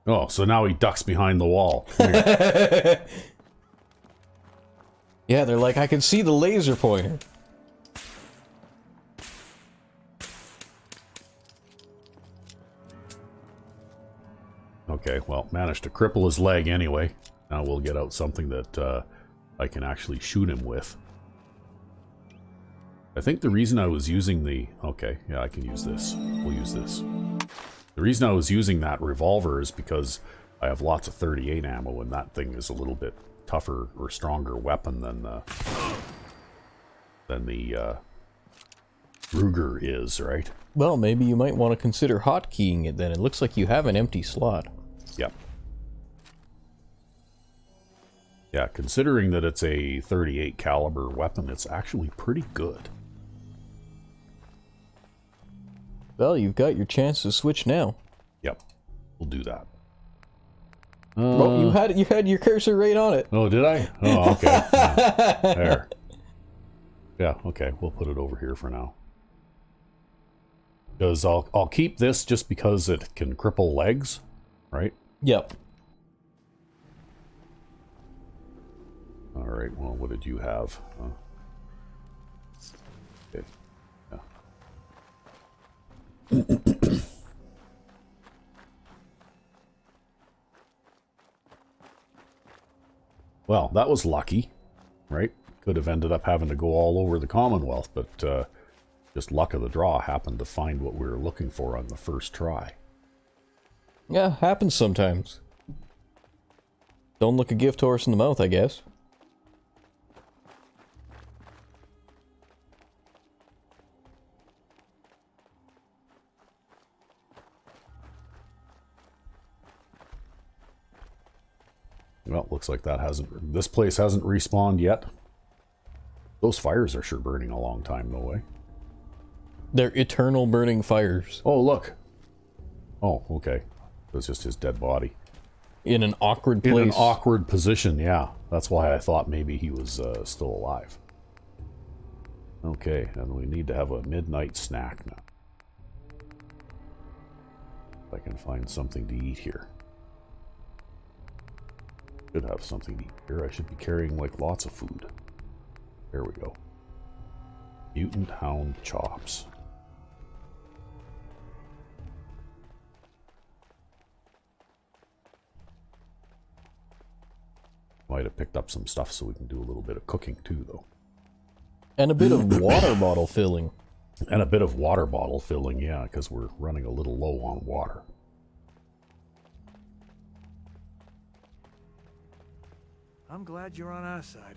Oh, so now he ducks behind the wall. Yeah, they're like, I can see the laser pointer. Okay, well, managed to cripple his leg anyway. Now we'll get out something that I can actually shoot him with. I think the reason I was using the... Okay, yeah, I can use this. We'll use this. The reason I was using that revolver is because I have lots of 38 ammo, and that thing is a little bit tougher or stronger weapon than the Ruger is, right? Well, maybe you might want to consider hotkeying it then. It looks like you have an empty slot. Yep. Yeah, considering that it's a 38 caliber weapon, it's actually pretty good. Well, you've got your chance to switch now. Yep, we'll do that. Well, you had your cursor right on it. Oh, did I? Oh, okay. Yeah. There. Yeah, okay, we'll put it over here for now. Because I'll keep this just because it can cripple legs, right? Yep. All right, well, what did you have? Okay. Yeah. Well, that was lucky, right? Could have ended up having to go all over the Commonwealth, but just luck of the draw happened to find what we were looking for on the first try. Yeah, happens sometimes. Don't look a gift horse in the mouth, I guess. Well, looks like that hasn't... This place hasn't respawned yet. Those fires are sure burning a long time, no way. They're eternal burning fires. Oh, look. Oh, okay. That's just his dead body. In an awkward place. In an awkward position, yeah. That's why I thought maybe he was still alive. Okay, and we need to have a midnight snack now. If I can find something to eat here. Should have something to eat here. I should be carrying like lots of food. There we go. Mutant Hound chops. Might have picked up some stuff so we can do a little bit of cooking too, though. And a bit of water bottle filling. And a bit of water bottle filling, yeah, because we're running a little low on water. I'm glad you're on our side.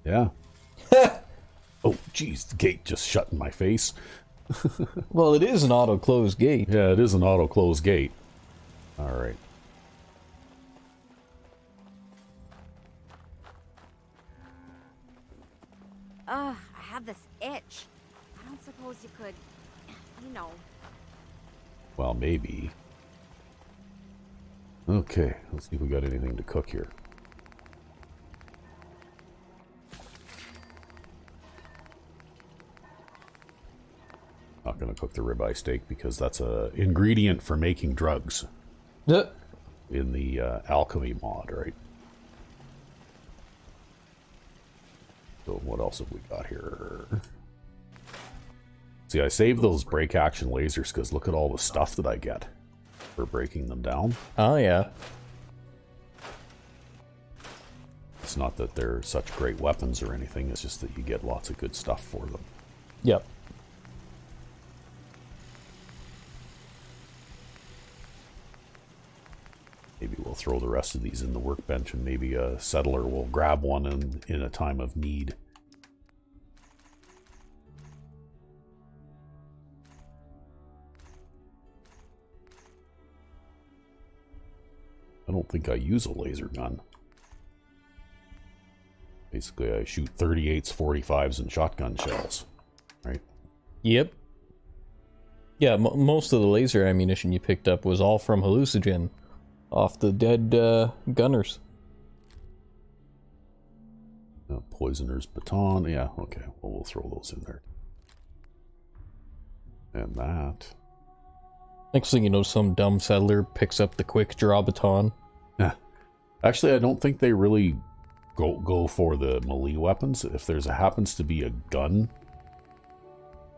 Yeah. Oh, geez, the gate just shut in my face. Well, it is an auto-closed gate. Yeah, it is an auto-closed gate. All right. Ugh, I have this itch. I don't suppose you could, you know. Well, maybe. Okay, let's see if we got anything to cook here. Not going to cook the ribeye steak because that's a ingredient for making drugs. Yeah. In the alchemy mod, right? So what else have we got here? See, I saved those break action lasers because look at all the stuff that I get for breaking them down. Oh, yeah. It's not that they're such great weapons or anything, it's just that you get lots of good stuff for them. Yep. Maybe we'll throw the rest of these in the workbench and maybe a settler will grab one in a time of need. I don't think I use a laser gun. Basically, I shoot 38s, 45s, and shotgun shells, right? Yep. Yeah, most of the laser ammunition you picked up was all from Hallucinogen. Off the dead gunners. Poisoner's baton. Yeah, okay. Well, we'll throw those in there. And that. Next thing you know, some dumb settler picks up the quick draw baton. Yeah. Actually, I don't think they really go for the melee weapons. If there's happens to be a gun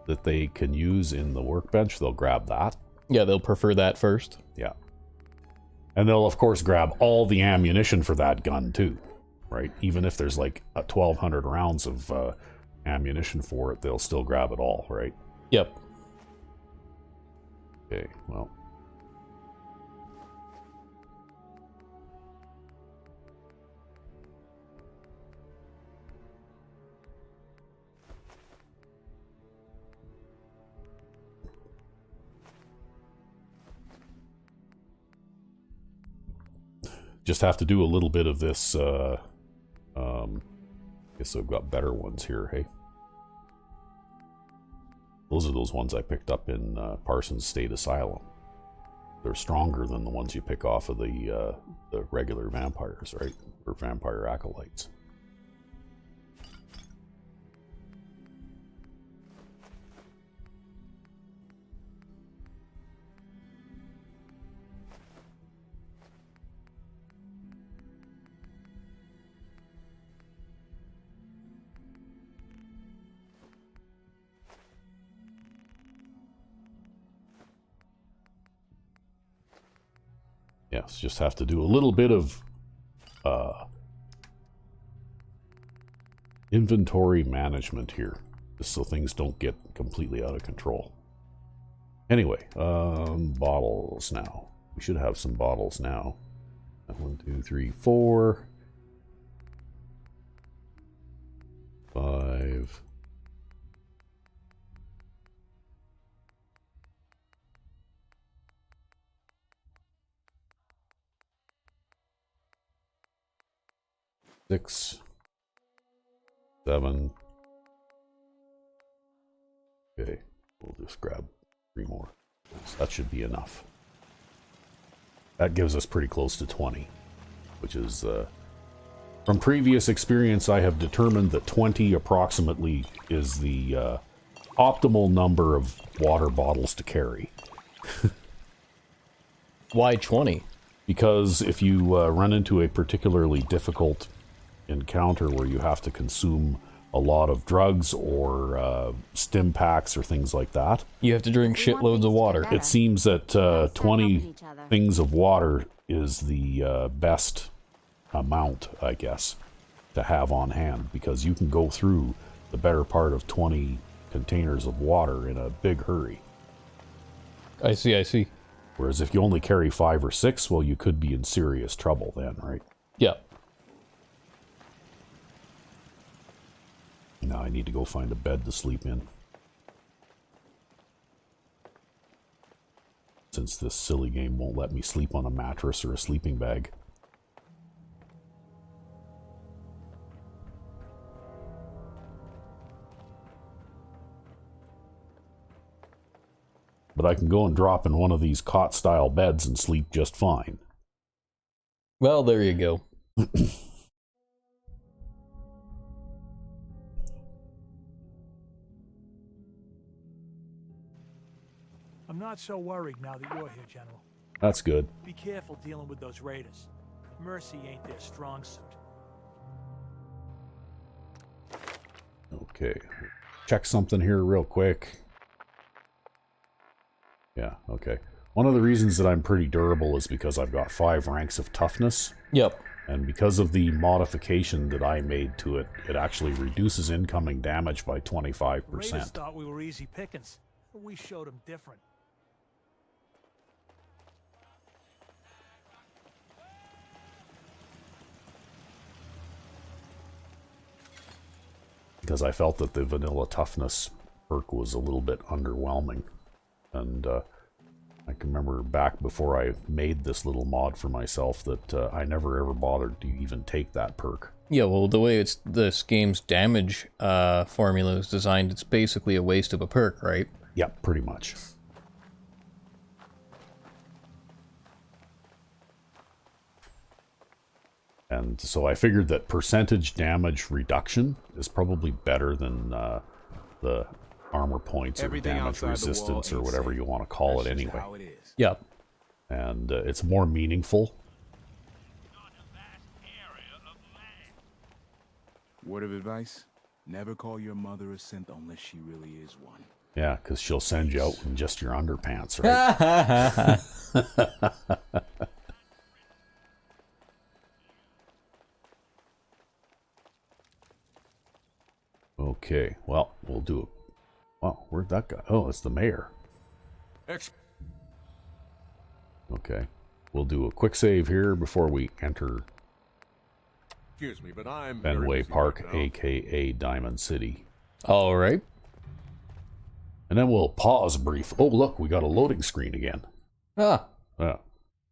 that they can use in the workbench, they'll grab that. Yeah, they'll prefer that first. Yeah. And they'll, of course, grab all the ammunition for that gun, too. Right? Even if there's like 1,200 rounds of ammunition for it, they'll still grab it all, right? Yep. Okay, well. Just have to do a little bit of this, guess I've got better ones here, hey? Those are those ones I picked up in Parsons State Asylum. They're stronger than the ones you pick off of the regular vampires, right? Or vampire acolytes. Yes, just have to do a little bit of inventory management here, just so things don't get completely out of control. Anyway, bottles now. We should have some bottles now. 1, 2, 3, 4, 5. Six, 7. Okay, we'll just grab 3 more. So that should be enough. That gives us pretty close to 20, which is, from previous experience, I have determined that 20 approximately is the optimal number of water bottles to carry. Why 20? Because if you run into a particularly difficult encounter where you have to consume a lot of drugs or stim packs or things like that, you have to drink shitloads of water. It seems that 20 things of water is the best amount, I guess, to have on hand, because you can go through the better part of 20 containers of water in a big hurry. I see. Whereas if you only carry 5 or 6, well, you could be in serious trouble then, right? Yeah. Now I need to go find a bed to sleep in, since this silly game won't let me sleep on a mattress or a sleeping bag. But I can go and drop in one of these cot-style beds and sleep just fine. Well, there you go. I'm not so worried now that you're here, General. That's good. Be careful dealing with those raiders. Mercy ain't their strong suit. Okay. Check something here real quick. Yeah, okay. One of the reasons that I'm pretty durable is because I've got 5 ranks of toughness. Yep. And because of the modification that I made to it, it actually reduces incoming damage by 25%. Raiders thought we were easy pickings, but we showed them different. Because I felt that the vanilla toughness perk was a little bit underwhelming. And I can remember back before I made this little mod for myself that I never ever bothered to even take that perk. Yeah, well, the way this game's damage formula is designed, it's basically a waste of a perk, right? Yep, pretty much. And so I figured that percentage damage reduction is probably better than the armor points or damage resistance or whatever you want to call it anyway. Yep. And it's more meaningful. Word of advice? Never call your mother a synth unless she really is one. Yeah, because she'll send you out in just your underpants, right? Okay, well, we'll do it. Wow, where'd that go? Oh, it's the mayor. Okay, we'll do a quick save here before we enter Excuse me, but I'm Fenway Park, aka Diamond City. All right. And then we'll pause brief. Oh, look, we got a loading screen again. Ah. Yeah.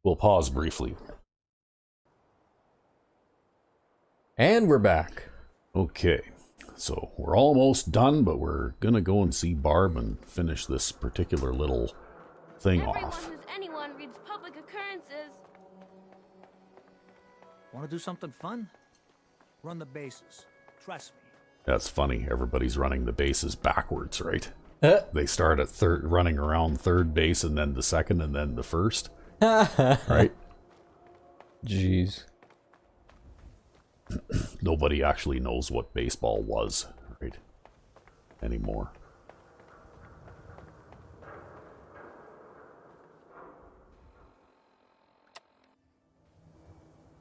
We'll pause briefly. And we're back. Okay. So we're almost done, but we're gonna go and see Barb and finish this particular little thing off. Who's anyone reads public occurrences. Want to do something fun? Run the bases. Trust me. That's funny. Everybody's running the bases backwards, right? They start at third, running around third base, and then the second, and then the first. Right? Jeez. Nobody actually knows what baseball was, right? Anymore.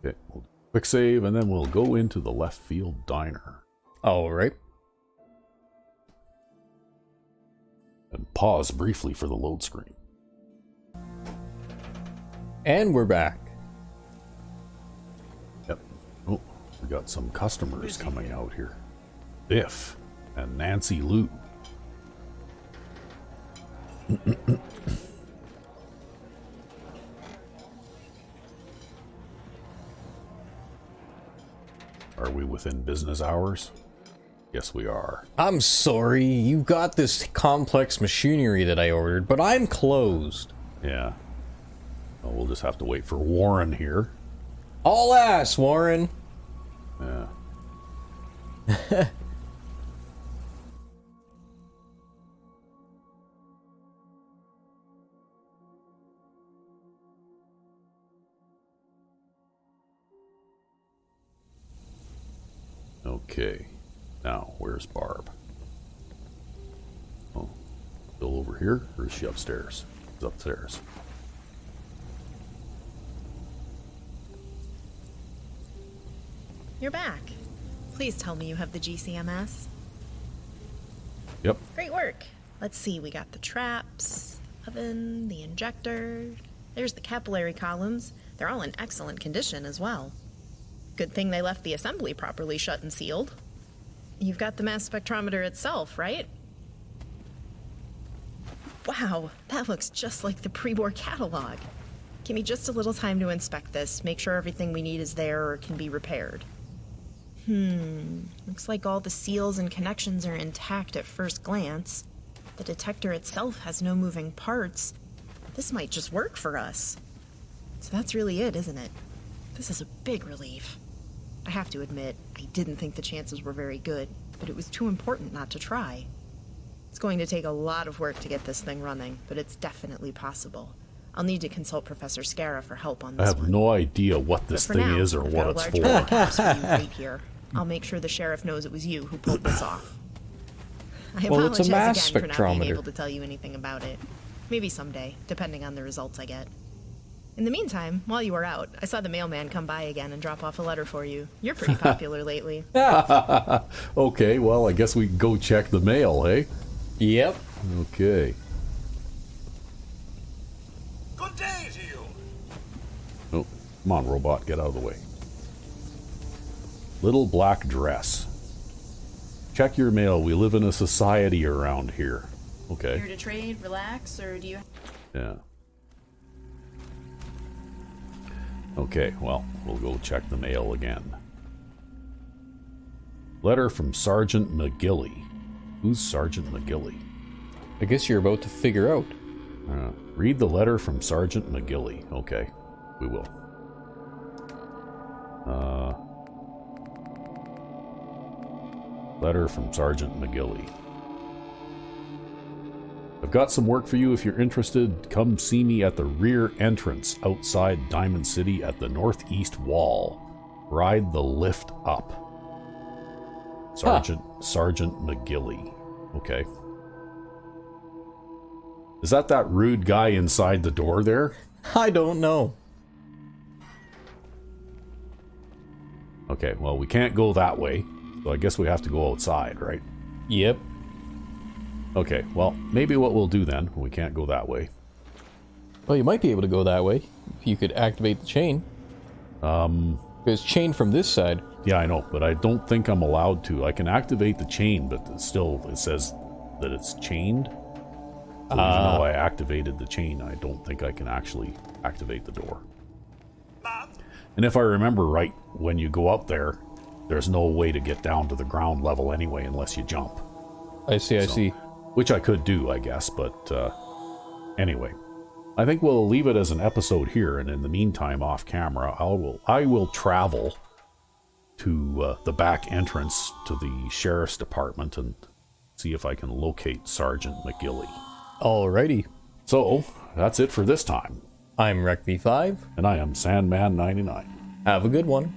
Okay, we'll quick save, and then we'll go into the left field diner. All right. And pause briefly for the load screen. And we're back. Yep. Oh, we got some customers coming out here. Biff and Nancy Lou. Are we within business hours? Yes, we are. I'm sorry, you got this complex machinery that I ordered, but I'm closed. Yeah. Well, we'll just have to wait for Warren here. All ass, Warren. Yeah. Okay. Now, where's Barb? Oh, still over here? Or is she upstairs? She's upstairs. You're back. Please tell me you have the GCMS. Yep. Great work. Let's see, we got the traps, oven, the injector. There's the capillary columns. They're all in excellent condition as well. Good thing they left the assembly properly shut and sealed. You've got the mass spectrometer itself, right? Wow, that looks just like the pre-war catalog. Give me just a little time to inspect this, make sure everything we need is there or can be repaired. Looks like all the seals and connections are intact at first glance. The detector itself has no moving parts. This might just work for us. So that's really it, isn't it? This is a big relief. I have to admit, I didn't think the chances were very good, but it was too important not to try. It's going to take a lot of work to get this thing running, but it's definitely possible. I'll need to consult Professor Scara for help on this I have no idea what this thing now, is or I've what got it's a large for. box for you right here. I'll make sure the sheriff knows it was you who pulled this off. I Well, it's a apologize mass again for not being spectrometer. able to tell you anything about it. Maybe someday, depending on the results I get. In the meantime, while you were out, I saw the mailman come by again and drop off a letter for you. You're pretty popular lately. Okay, well, I guess we can go check the mail, eh? Yep. Okay. Good day to you. Oh, come on, robot, get out of the way. Little black dress. Check your mail. We live in a society around here. Okay. Here to trade, relax, or do you... Yeah. Okay, well, we'll go check the mail again. Letter from Sergeant McGilly. Who's Sergeant McGilly? I guess you're about to figure out. Read the letter from Sergeant McGilly. Okay, we will. Letter from Sergeant McGilly. I've got some work for you if you're interested. Come see me at the rear entrance outside Diamond City at the northeast wall. Ride the lift up. Sergeant McGilly. Okay. Is that rude guy inside the door there? I don't know. Okay, well, we can't go that way, so I guess we have to go outside, right? Yep. Okay, well, maybe what we'll do then, we can't go that way. Well, you might be able to go that way. If you could activate the chain. There's chain from this side. Yeah, I know, but I don't think I'm allowed to. I can activate the chain, but it says that it's chained. So even though I activated the chain, I don't think I can actually activate the door. And if I remember right, when you go up there, there's no way to get down to the ground level anyway unless you jump. I see. Which I could do, I guess, but anyway. I think we'll leave it as an episode here, and in the meantime, off camera, I will travel to the back entrance to the sheriff's department and see if I can locate Sergeant McGilly. Alrighty. So, that's it for this time. I'm RecV5. And I am Sandman99. Have a good one.